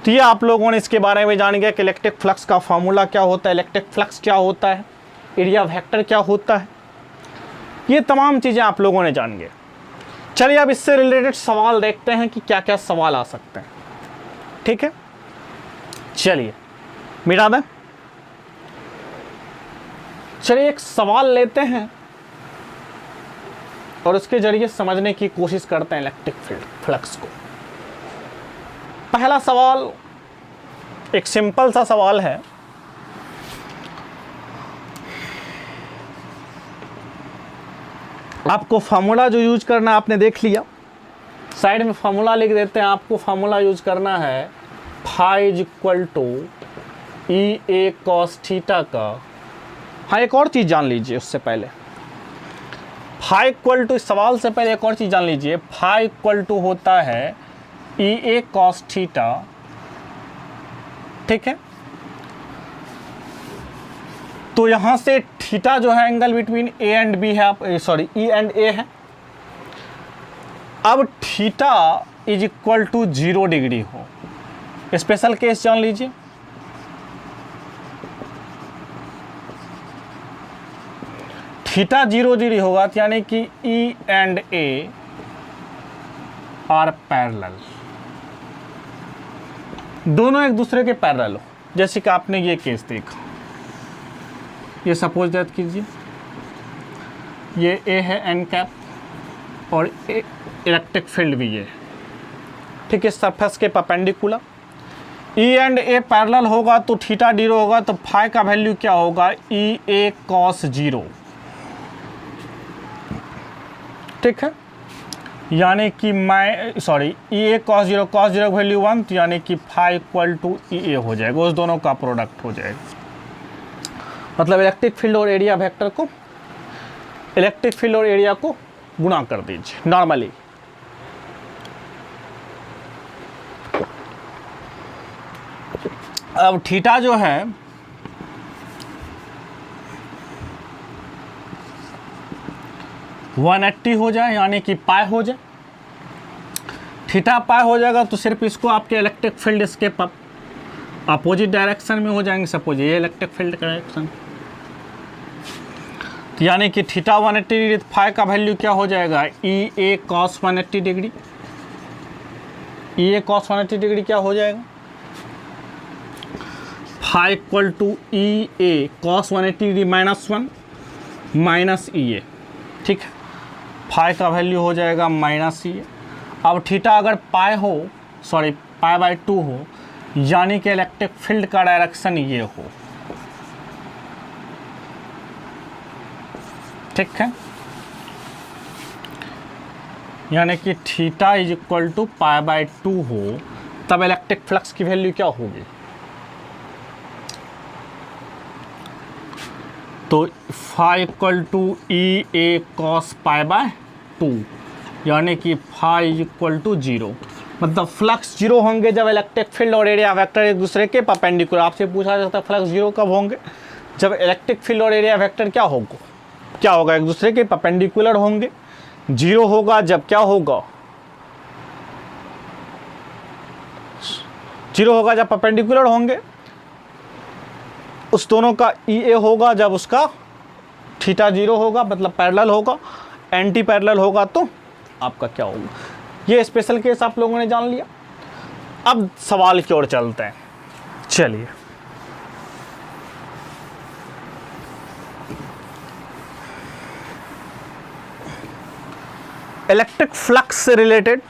तो ये आप लोगों ने इसके बारे में जान गया कि इलेक्ट्रिक फ्लक्स का फॉर्मूला क्या होता है, इलेक्ट्रिक फ्लक्स क्या होता है, एरिया वेक्टर क्या होता है, ये तमाम चीज़ें आप लोगों ने जान गए। चलिए अब इससे रिलेटेड सवाल देखते हैं कि क्या क्या सवाल आ सकते हैं। ठीक है, चलिए मिटा दें। चलिए एक सवाल लेते हैं और उसके जरिए समझने की कोशिश करते हैं इलेक्ट्रिक फील्ड फ्लक्स को। पहला सवाल एक सिंपल सा सवाल है, आपको फार्मूला जो यूज करना आपने देख लिया, साइड में फार्मूला लिख देते हैं। आपको फार्मूला यूज करना है phi is equal to E A cos theta का। हाँ, एक और चीज़ जान लीजिए उससे पहले, फाई इक्वल टू, इस सवाल से पहले एक और चीज़ जान लीजिए, फाई इक्वल टू होता है ई ए कॉस थीटा। ठीक है, तो यहाँ से थीटा जो है angle between A and B है, सॉरी ई एंड ए है। अब theta is equal to 0 degree हो, स्पेशल केस जान लीजिए। थीटा 0 डिग्री होगा यानी कि E and A are parallel, दोनों एक दूसरे के पैरेलल हो। जैसे कि आपने ये केस देखा, ये सपोज दैट कीजिए, ये ए है एन कैप और इलेक्ट्रिक फील्ड भी ये। ठीक है, सरफेस के perpendicular, E and A parallel होगा तो थीटा 0 होगा, तो फाई का वैल्यू क्या होगा, ई ए कॉस 0, ठीक है। यानी कि ई ए कॉस 0 का वैल्यू 1, तो यानी कि फाई इक्वल टू ई ए हो जाएगा, उस दोनों का प्रोडक्ट हो जाएगा। मतलब इलेक्ट्रिक फील्ड और एरिया वेक्टर को, इलेक्ट्रिक फील्ड और एरिया को गुणा कर दीजिए नॉर्मली। अब थीटा जो है वन 180 हो जाए, यानी कि पाई हो जाए, थीटा पाई हो जाएगा, तो सिर्फ इसको आपके इलेक्ट्रिक फील्ड इसके अपोजिट डायरेक्शन में हो जाएंगे। सपोज ये इलेक्ट्रिक फील्ड का डायरेक्शन, तो यानी कि थीटा 180 डिग्री, फाई का वैल्यू क्या हो जाएगा, E A cos 180 degree, E A cos 180 degree क्या हो जाएगा, phi equal to E A cos 180 degree -1 minus E A, ठीक है। फाई का वैल्यू हो जाएगा माइनस ई ए। अब थीटा अगर पाई हो, सॉरी पाई/2 हो, यानी कि इलेक्ट्रिक फील्ड का डायरेक्शन ये हो, ठीक है। यानी कि theta is equal to pi हो, तब इलेक्ट्रिक फ्लक्स की वैल्यू क्या होगी, तो phi equal to E A cos pi, यानी कि फाई इक्वल टू 0। मतलब फ्लक्स 0 होंगे जब इलेक्ट्रिक फील्ड और एरिया वेक्टर एक दूसरे के परपेंडिकुलर। आपसे पूछा जाता है फ्लक्स 0 कब होंगे, जब इलेक्ट्रिक फील्ड और एरिया वेक्टर क्या होगा एक दूसरे के परपेंडिकुलर होंगे। 0 होगा जब क्या होगा, 0 होगा जब परपेंडिकुलर होंगे, उस दोनों का ई ए होगा जब उसका थीटा 0 होगा, मतलब पैरेलल होगा। एंटी पैरेलल होगा तो आपका क्या होगा। ये स्पेशल केस आप लोगों ने जान लिया। अब सवाल की ओर चलते हैं, चलिए। इलेक्ट्रिक फ्लक्स से रिलेटेड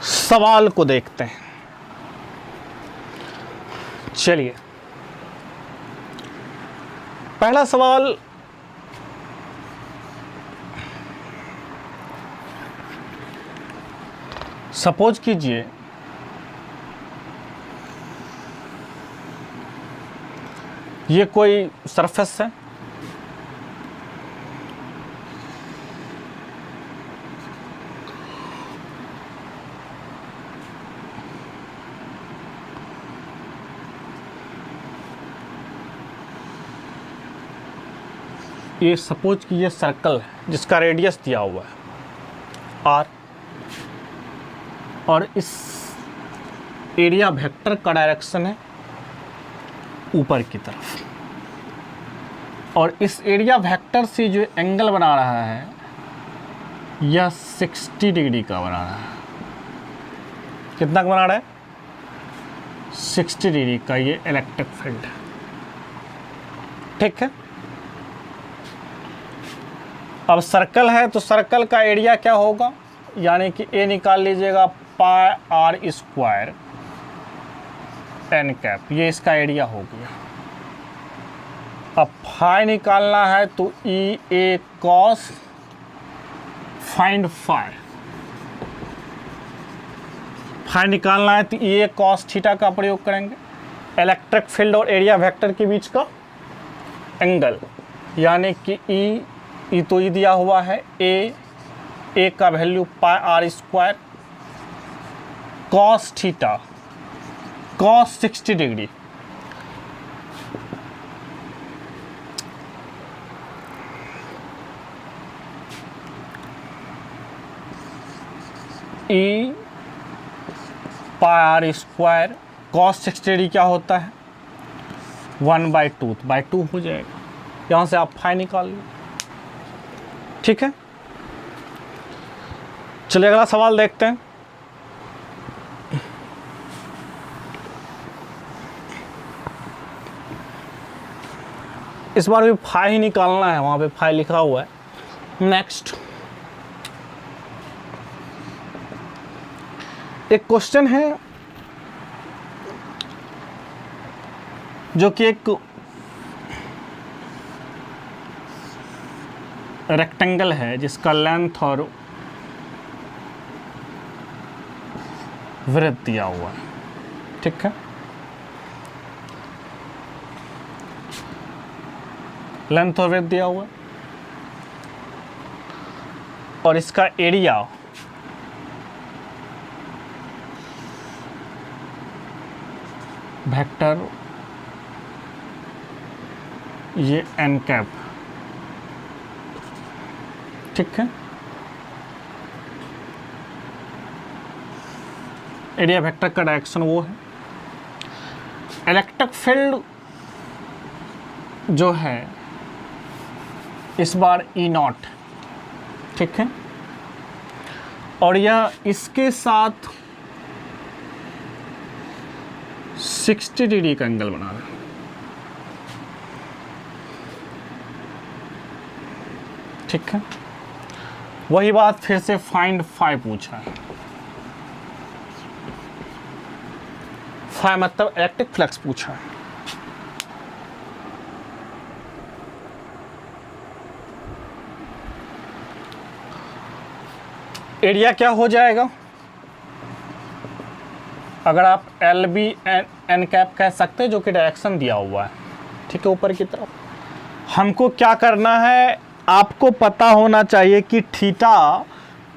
सवाल को देखते हैं, चलिए। पहला सवाल, सपोज कीजिए ये कोई सरफेस है, ये सपोज कि ये सर्कल है जिसका रेडियस दिया हुआ है आर, और इस एरिया वेक्टर का डायरेक्शन है ऊपर की तरफ, और इस एरिया वेक्टर से जो एंगल बना रहा है यह 60 डिग्री का बना रहा है। कितना का बना रहा है, 60 डिग्री का ये इलेक्ट्रिक फील्ड है, ठीक है। अब सर्कल है तो सर्कल का एरिया क्या होगा, यानी कि ए निकाल लीजिएगा पाई आर स्क्वायर एन कैप, ये इसका एरिया हो गया। अब फाई निकालना है तो ई ए कॉस, फाइंड फाई निकालना है तो ई ए कॉस थीटा का प्रयोग करेंगे, इलेक्ट्रिक फील्ड और एरिया वेक्टर के बीच का एंगल, यानी कि ई तो ई दिया हुआ है, ए का value pi r square cos theta, cos 60 degree, E pi r square cos 60 degree क्या होता है 1/2 हो जाएगा। यहाँ से आप फाई निकाल लीजिए, ठीक है। चलिए अगला सवाल देखते हैं। इस बार भी फाई ही निकालना है, वहां पे फाई लिखा हुआ है। नेक्स्ट एक क्वेश्चन है, जो कि एक रेक्टेंगल है जिसका लेंथ और विड्थ दिया हुआ है, ठीक है। लेंथ और विड्थ दिया हुआ है और इसका एरिया वेक्टर ये एन कैप, ठीक है। एरिया वेक्टर का डायरेक्शन वो है। इलेक्ट्रिक फील्ड जो है इस बार ई नॉट, ठीक है, और यह इसके साथ 60 डिग्री का एंगल बना रहा है, ठीक है। वही बात फिर से फाइंड फाई पूछा है। फाई मतलब इलेक्ट्रिक फ्लक्स पूछा है। एरिया क्या हो जाएगा? अगर आप एल बी एन कैप कह सकते हैं, जो कि डायरेक्शन दिया हुआ है, ठीक है, ऊपर की तरफ। हमको क्या करना है, आपको पता होना चाहिए कि थीटा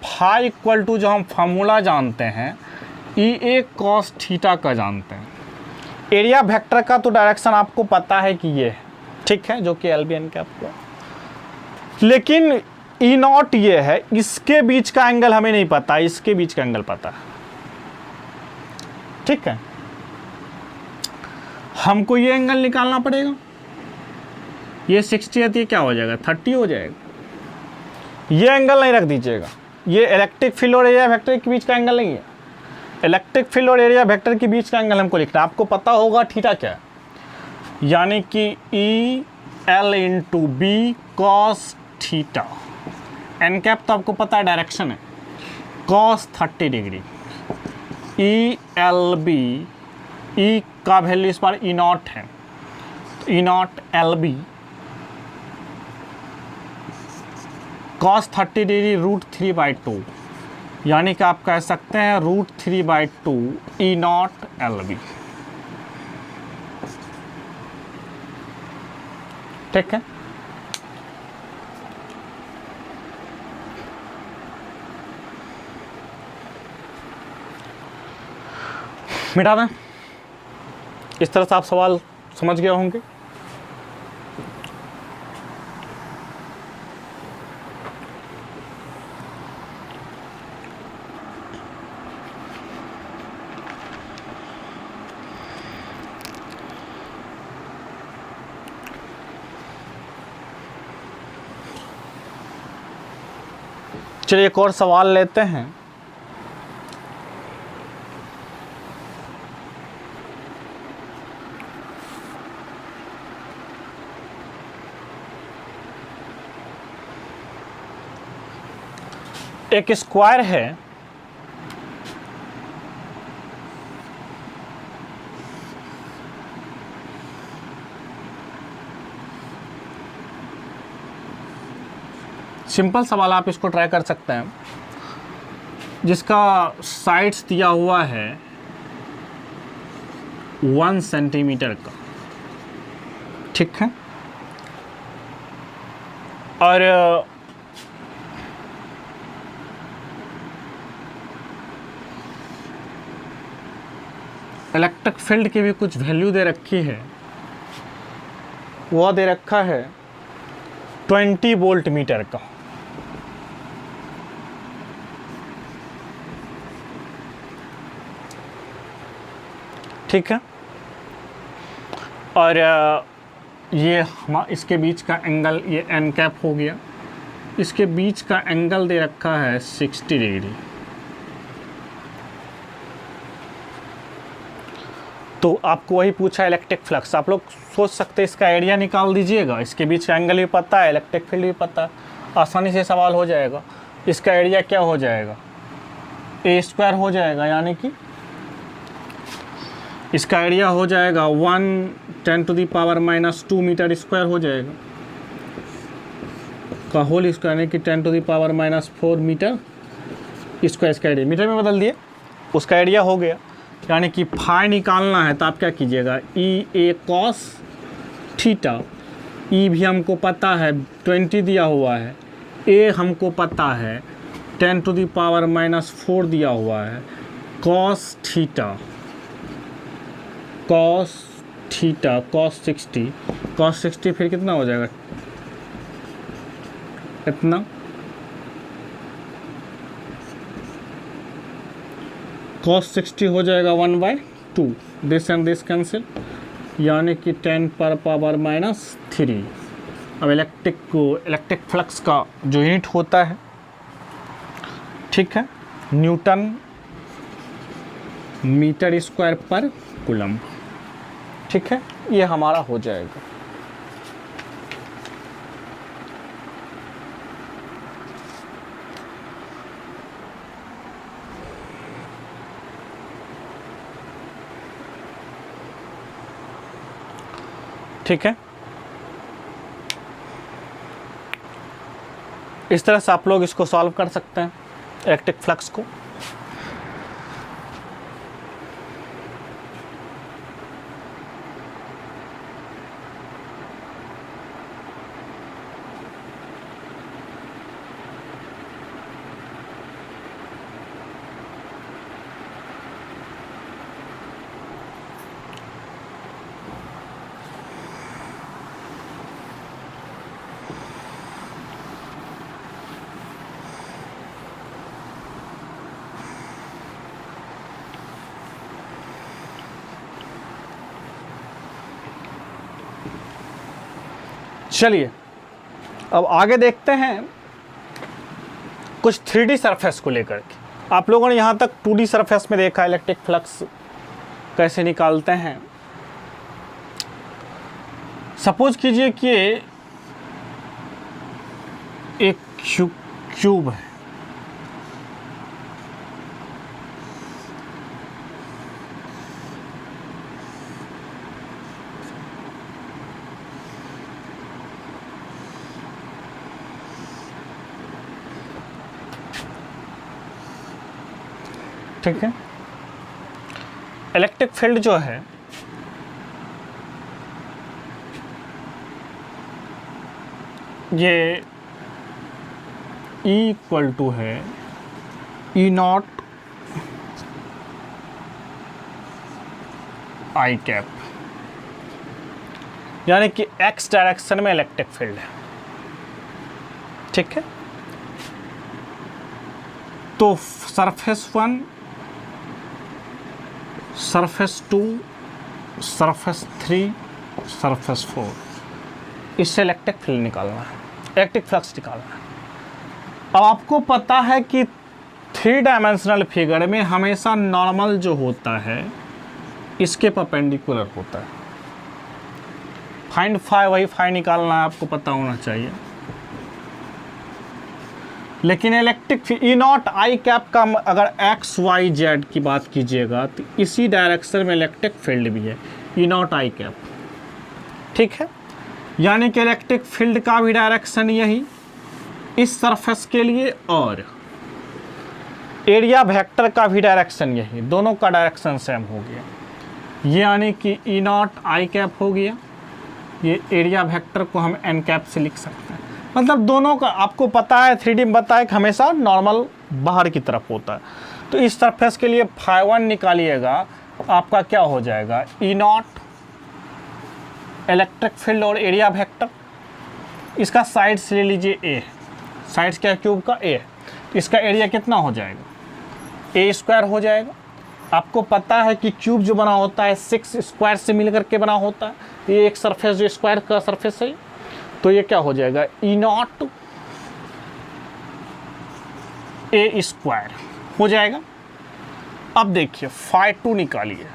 फाई इक्वल टू, जो हम फार्मूला जानते हैं, ई ए कॉस थीटा का जानते हैं। एरिया वेक्टर का तो डायरेक्शन आपको पता है कि ये है, ठीक है, जो कि एल बी एन कैप का। लेकिन ई नॉट ये है, इसके बीच का एंगल हमें नहीं पता, इसके बीच का एंगल पता है, ठीक है। हमको ये एंगल निकालना पड़ेगा। ये 60 है तो ये क्या हो जाएगा, 30 हो जाएगा। ये एंगल नहीं रख दीजिएगा, ये इलेक्ट्रिक फील्ड और एरिया वेक्टर के बीच का एंगल नहीं है। इलेक्ट्रिक फील्ड और एरिया वेक्टर के बीच का एंगल हमको लिखना है। आपको पता होगा थीटा क्या है, यानी कि E L into B cos theta. N cap तो आपको पता है डायरेक्शन है, cos 30 degree. E L B, E का वैल्यू इस बार ई नॉट है, तो E naught L B cos 30 degree √3/2, यानी कि आप कह सकते हैं √3/2 ई नॉट एल बी, ठीक है। मिटा दें। इस तरह से आप सवाल समझ गए होंगे। चलिए एक और सवाल लेते हैं। एक स्क्वायर है, सिंपल सवाल, आप इसको ट्राई कर सकते हैं, जिसका साइड्स दिया हुआ है 1 सेंटीमीटर का, ठीक है, और इलेक्ट्रिक फील्ड की भी कुछ वैल्यू दे रखी है। वो दे रखा है 20 वोल्ट मीटर का, ठीक है, और ये इसके बीच का एंगल, ये एन कैप हो गया, इसके बीच का एंगल दे रखा है 60 डिग्री। तो आपको वही पूछा इलेक्ट्रिक फ्लक्स। आप लोग सोच सकते हैं इसका एरिया निकाल दीजिएगा, इसके बीच का एंगल भी पता है, इलेक्ट्रिक फील्ड भी पता है, आसानी से सवाल हो जाएगा। इसका एरिया क्या हो जाएगा, a² हो जाएगा, यानी कि इसका एरिया हो जाएगा 1×10⁻² मीटर स्क्वायर हो जाएगा का होल स्क्वायर, यानी कि 10⁻⁴ मीटर स्क्वायर। इसका एरिया मीटर में बदल दिए, उसका एरिया हो गया। यानी कि फाई निकालना है तो आप क्या कीजिएगा, ई ए कॉस थीटा, ई भी हमको पता है 20 दिया हुआ है, ए हमको पता है 10⁻⁴ दिया हुआ है, कॉस थीटा कॉस 60 फिर कितना हो जाएगा, इतना cos 60 हो जाएगा 1/2, दिस एंड दिस कैंसिल, यानी कि 10⁻⁻3। अब इलेक्ट्रिक फ्लक्स का जो यूनिट होता है, ठीक है, न्यूटन मीटर स्क्वायर पर कूलम्ब, ठीक है, ये हमारा हो जाएगा। ठीक है, इस तरह से आप लोग इसको सॉल्व कर सकते हैं इलेक्ट्रिक फ्लक्स को। चलिए अब आगे देखते हैं कुछ 3D सरफेस को लेकर के। आप लोगों ने यहाँ तक 2D सरफेस में देखा इलेक्ट्रिक फ्लक्स कैसे निकालते हैं। सपोज कीजिए कि एक क्यूब है, ठीक है। इलेक्ट्रिक फील्ड जो है ये E = है E0 I कैप, यानी कि x डायरेक्शन में इलेक्ट्रिक फील्ड है, ठीक है। तो सरफेस 1, सरफेस 2, सरफेस 3, सरफेस 4, इससे इलेक्ट्रिक फील्ड निकालना है, इलेक्ट्रिक फ्लक्स निकालना है। अब आपको पता है कि 3 डायमेंशनल फिगर में हमेशा नॉर्मल जो होता है इसके परपेंडिकुलर होता है। फाइंड फाई, वही फाई निकालना है, आपको पता होना चाहिए। लेकिन इलेक्ट्रिक E0 I कैप का अगर x y z की बात कीजिएगा तो इसी डायरेक्शन में इलेक्ट्रिक फील्ड भी है, E0 I कैप, ठीक है। यानी कि इलेक्ट्रिक फील्ड का भी डायरेक्शन यही इस सरफेस के लिए, और एरिया वेक्टर का भी डायरेक्शन यही, दोनों का डायरेक्शन सेम हो गया। यानी कि E0 I कैप हो गया, ये एरिया वेक्टर को हम n कैप से लिख सकते हैं। मतलब दोनों का आपको पता है, 3D में पता है कि हमेशा नॉर्मल बाहर की तरफ होता है। तो इस सरफेस के लिए φ1 निकालिएगा, आपका क्या हो जाएगा, E0 इलेक्ट्रिक फील्ड और एरिया वेक्टर। इसका साइड्स ले लीजिए A, साइड्स क्या क्यूब का A है, तो इसका एरिया कितना हो जाएगा, A² हो जाएगा। आपको पता है कि क्यूब जो बना होता है 6 स्क्वायर से मिल करके बना होता है, ये एक सरफेस जो स्क्वायर का सरफेस है, तो ये क्या हो जाएगा, E0 A² हो जाएगा। अब देखिए φ2 निकालिए,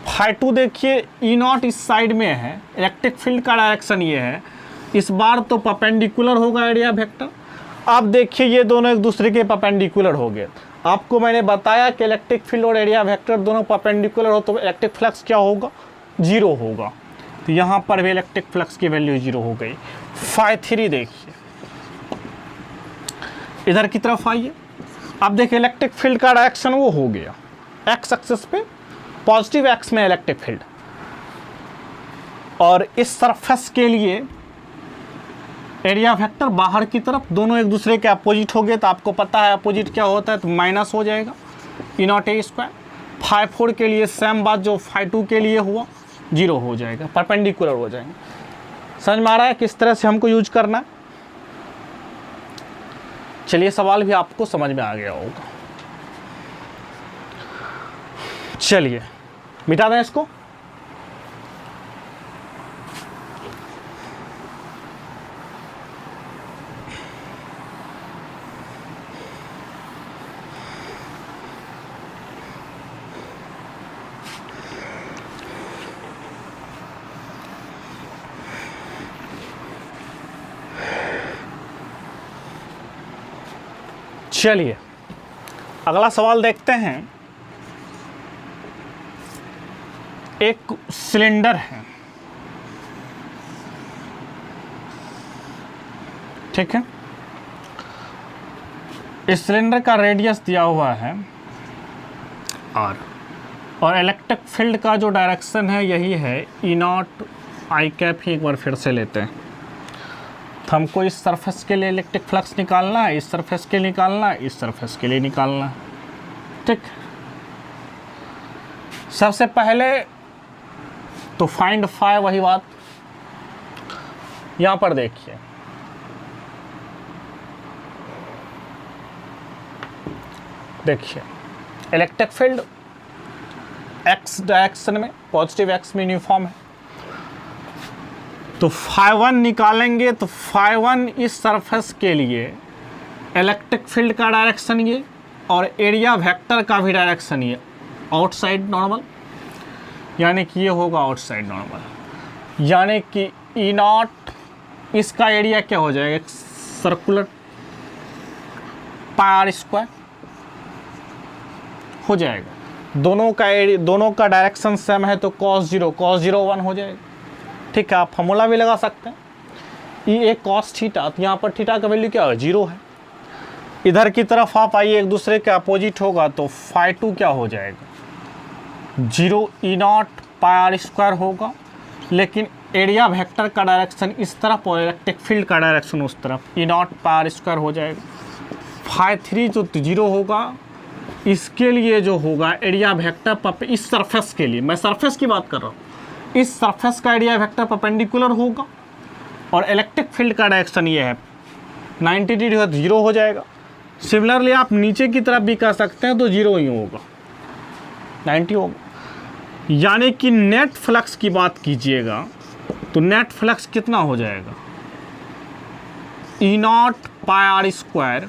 φ2 देखिए E0 इस साइड में है, इलेक्ट्रिक फील्ड का डायरेक्शन ये है, इस बार तो परपेंडिकुलर होगा एरिया वेक्टर। अब देखिए ये दोनों एक दूसरे के परपेंडिकुलर हो गए। आपको मैंने बताया कि इलेक्ट्रिक फील्ड और एरिया वेक्टर दोनों परपेंडिकुलर हो तो इलेक्ट्रिक फ्लक्स क्या होगा, 0 होगा। तो यहाँ पर भी इलेक्ट्रिक फ्लक्स की वैल्यू 0 हो गई। φ3 देखिए, इधर की तरफ आइए। अब देखिए इलेक्ट्रिक फील्ड का डायरेक्शन वो हो गया एक्स एक्सिस पे, पॉजिटिव एक्स में इलेक्ट्रिक फील्ड, और इस सरफेस के लिए एरिया वेक्टर बाहर की तरफ, दोनों एक दूसरे के अपोजिट हो गए। तो आपको पता है अपोजिट क्या होता है, तो माइनस हो जाएगा E0A²। φ4 के लिए सेम बात जो φ2 के लिए हुआ, 0 हो जाएगा, परपेंडिकुलर हो जाएंगे। समझ में आ रहा है किस तरह से हमको यूज करना है? चलिए सवाल भी आपको समझ में आ गया होगा। चलिए मिटा दें इसको। चलिए अगला सवाल देखते हैं। एक सिलेंडर है, ठीक है। इस सिलेंडर का रेडियस दिया हुआ है r, और इलेक्ट्रिक फील्ड का जो डायरेक्शन है यही है E0I कैप ही एक बार फिर से लेते हैं। तो हमको इस सरफेस के लिए इलेक्ट्रिक फ्लक्स निकालना है, इस सरफेस के लिए निकालना है, इस सरफेस के लिए निकालना है, ठीक। सबसे पहले तो फाइंड फाई, वही बात यहां पर देखिए। देखिए इलेक्ट्रिक फील्ड एक्स डायरेक्शन में, पॉजिटिव एक्स में यूनिफॉर्म है, तो φ1 निकालेंगे। तो φ1 इस सरफेस के लिए इलेक्ट्रिक फील्ड का डायरेक्शन ये, और एरिया वेक्टर का भी डायरेक्शन ये, आउटसाइड नॉर्मल, यानी कि ये होगा आउटसाइड नॉर्मल, यानी कि E0 इसका एरिया क्या हो जाएगा, सर्कुलर πr² हो जाएगा। दोनों का डायरेक्शन सेम है तो cos 0 1 हो जाएगा, ठीक है। आप फॉर्मूला भी लगा सकते हैं, E a cos थीटा, तो यहाँ पर थीटा का वैल्यू क्या है, 0 है। इधर की तरफ आप आइए, एक दूसरे के अपोजिट होगा तो φ2 क्या हो जाएगा, 0 E0 πr² होगा, लेकिन एरिया वेक्टर का डायरेक्शन इस तरफ और इलेक्ट्रिक फील्ड का डायरेक्शन उस तरफ, E0 πr² हो जाएगा। φ3 जो 0 होगा, इसके लिए जो होगा एरिया वेक्टर पर, इस सरफेस के लिए, मैं सरफेस की बात कर रहा हूँ, इस सरफेस का एरिया वेक्टर परपेंडिकुलर होगा, और इलेक्ट्रिक फील्ड का डायरेक्शन ये है 90 डिग्री, 0 हो जाएगा। सिमिलरली आप नीचे की तरफ भी कर सकते हैं तो 0 ही होगा, 90 होगा। यानी कि नेट फ्लक्स की बात कीजिएगा तो नेट फ्लक्स कितना हो जाएगा, E0 πr²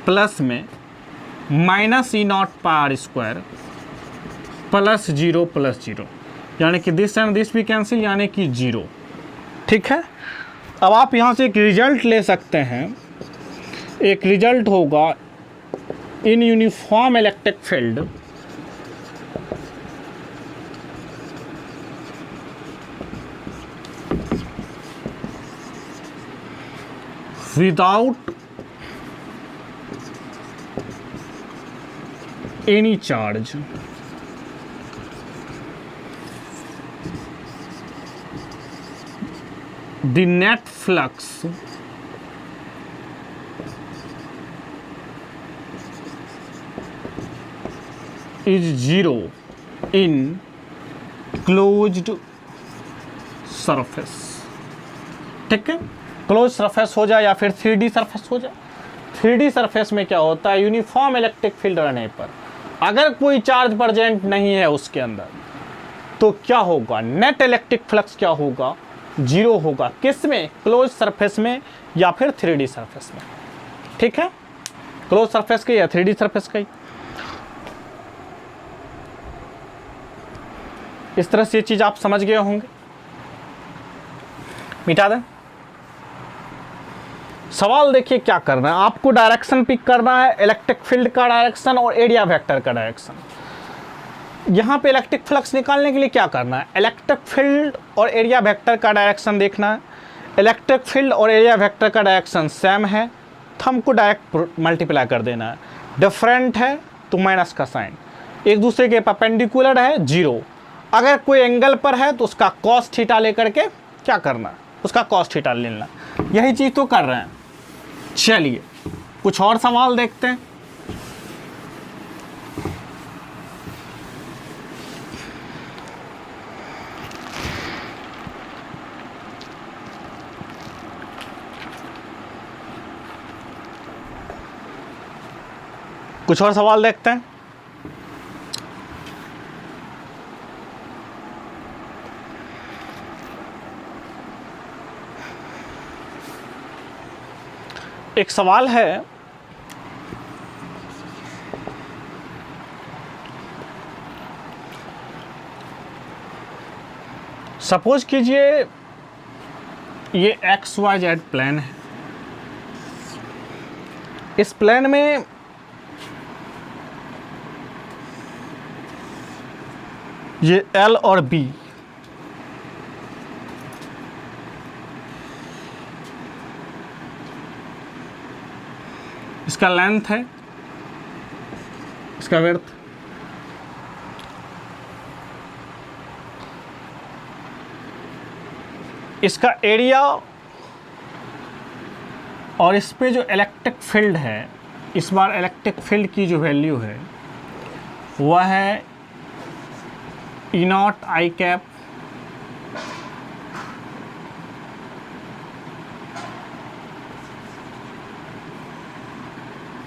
प्लस में माइनस E0 πr² प्लस 0, यानी कि दिस एंड दिस भी कैंसिल, यानी कि 0, ठीक है। अब आप यहाँ से एक रिजल्ट ले सकते हैं। एक रिजल्ट होगा in uniform electric field without any charge, the net flux is 0 in closed surface, ठीक है। क्लोज सरफेस हो जाए या फिर 3D सरफेस हो जाए। 3D सरफेस में क्या होता है, यूनिफॉर्म इलेक्ट्रिक फील्ड रहने पर अगर कोई चार्ज प्रेजेंट नहीं है उसके अंदर, तो क्या होगा, नेट इलेक्ट्रिक फ्लक्स क्या होगा, 0 होगा। किस में, क्लोज सरफेस में या फिर 3D सरफेस में, ठीक है। क्लोज सरफेस का या 3D सरफेस का ही। इस तरह से ये चीज आप समझ गए होंगे। मिटा दें। सवाल देखिए क्या करना है आपको, डायरेक्शन पिक करना है, इलेक्ट्रिक फील्ड का डायरेक्शन और एरिया वेक्टर का डायरेक्शन। यहाँ पे इलेक्ट्रिक फ्लक्स निकालने के लिए क्या करना है, इलेक्ट्रिक फील्ड और एरिया वेक्टर का डायरेक्शन देखना है। इलेक्ट्रिक फील्ड और एरिया वेक्टर का डायरेक्शन सेम है तो हमको डायरेक्ट मल्टीप्लाई कर देना है। डिफरेंट है तो माइनस का साइन, एक दूसरे के परपेंडिकुलर है 0। अगर कोई एंगल पर है तो उसका कॉस थीटा लेकर के क्या करना है, उसका कॉस थीटा लेना। यही चीज़ तो कर रहे हैं। चलिए कुछ और सवाल देखते हैं। कुछ और सवाल देखते हैं। एक सवाल है, सपोज कीजिए ये XYZ प्लेन है। इस प्लेन में ये L और B इसका लेंथ है, इसका विड्थ। इसका एरिया और इस पे जो इलेक्ट्रिक फील्ड है, इस बार इलेक्ट्रिक फील्ड की जो वैल्यू है वह है E0 I cap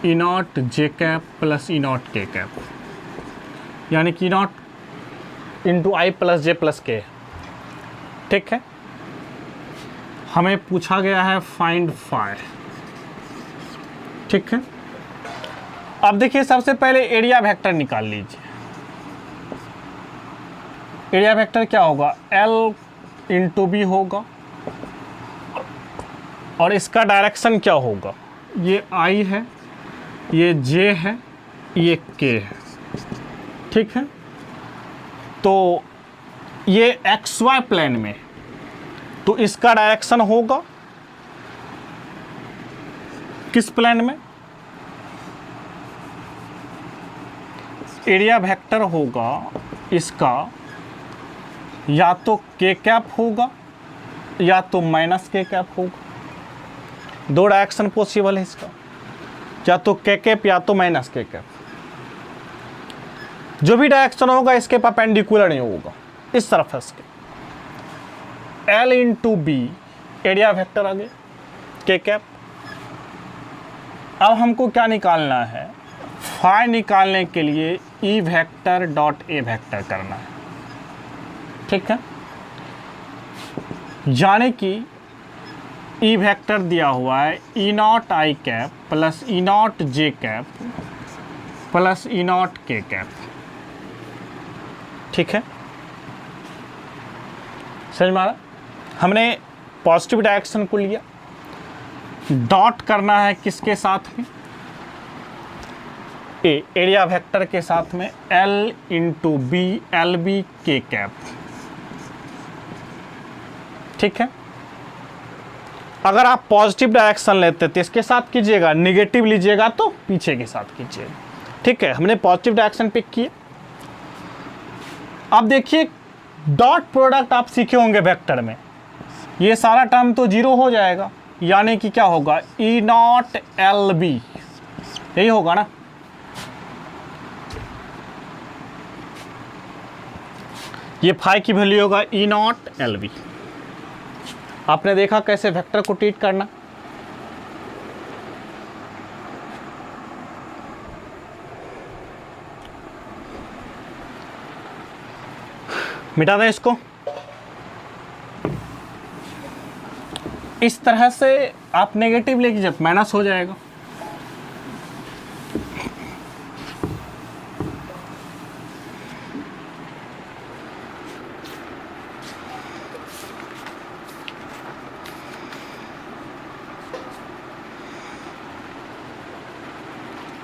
E0 J cap plus E0 K cap, यानी कि E0 into I plus J plus K। ठीक है, हमें पूछा गया है फाइंड फाई। ठीक है, अब देखिए सबसे पहले एरिया वेक्टर निकाल लीजिए। एरिया वेक्टर क्या होगा, L इंटू बी होगा और इसका डायरेक्शन क्या होगा, ये I है, ये J है, ये K है। ठीक है, तो ये XY प्लेन में तो इसका डायरेक्शन होगा किस प्लेन में, एरिया वेक्टर होगा इसका या तो K कैप होगा या तो माइनस K कैप होगा। दो डायरेक्शन पॉसिबल है इसका, या तो K कैप या तो माइनस K कैप। जो भी डायरेक्शन होगा इसके परपेंडिकुलर नहीं होगा इस सरफेस के। L into B area vector आ गया K कैप। अब हमको क्या निकालना है, फाई निकालने के लिए E vector dot A vector करना है। ठीक है, यानी कि E वेक्टर दिया हुआ है E0 I cap plus E0 J cap plus E0 K cap. ठीक है, समझ में आ रहा। हमने पॉजिटिव डायरेक्शन को लिया, डॉट करना है किसके साथ में, ए एरिया वेक्टर के साथ में L into B L B K cap. ठीक है, अगर आप पॉजिटिव डायरेक्शन लेते तो इसके साथ कीजिएगा, निगेटिव लीजिएगा तो पीछे के साथ कीजिएगा। ठीक है, हमने पॉजिटिव डायरेक्शन पिक किया। अब देखिए डॉट प्रोडक्ट आप सीखे होंगे वेक्टर में, ये सारा टर्म तो जीरो हो जाएगा, यानी कि क्या होगा E0 LB, यही होगा ना। ये फाई की वैल्यू होगा E0 LB। आपने देखा कैसे वेक्टर को ट्रीट करना। मिटा दें इसको। इस तरह से आप नेगेटिव लेके जब माइनस हो जाएगा।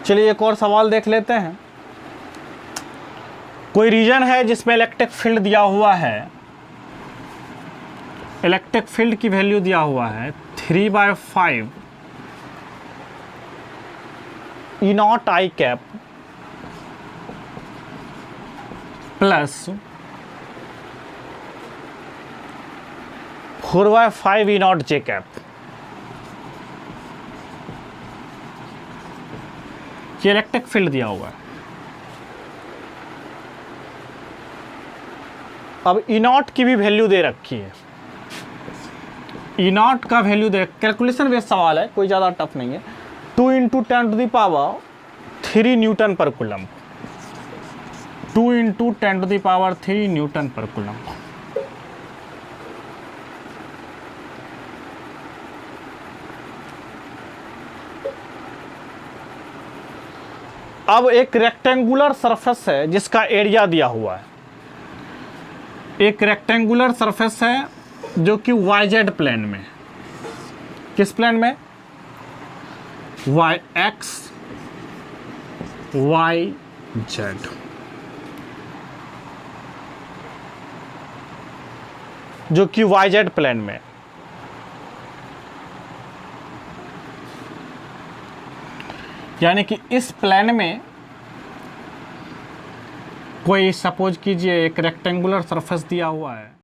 चलिए एक और सवाल देख लेते हैं। कोई रीजन है जिसमें इलेक्ट्रिक फील्ड दिया हुआ है, इलेक्ट्रिक फील्ड की वैल्यू दिया हुआ है 3/5 E naught I cap plus 4/5 E naught J cap. ये इलेक्ट्रिक फील्ड दिया हुआ है। अब ई नॉट की भी वैल्यू दे रखी है। ई नॉट का वैल्यू दे, कैलकुलेशन बेस्ड सवाल है, कोई ज़्यादा टफ नहीं है। 2 × 10⁻³ न्यूटन पर कूलम, 2 × 10⁻³ न्यूटन पर कूलम। अब एक रेक्टेंगुलर सरफेस है जिसका एरिया दिया हुआ है। एक रेक्टेंगुलर सरफेस है जो कि YZ प्लेन में, किस प्लेन में? YX YZ, जो कि YZ प्लेन में। यानी कि इस प्लेन में कोई सपोज कीजिए एक रेक्टेंगुलर सरफेस दिया हुआ है।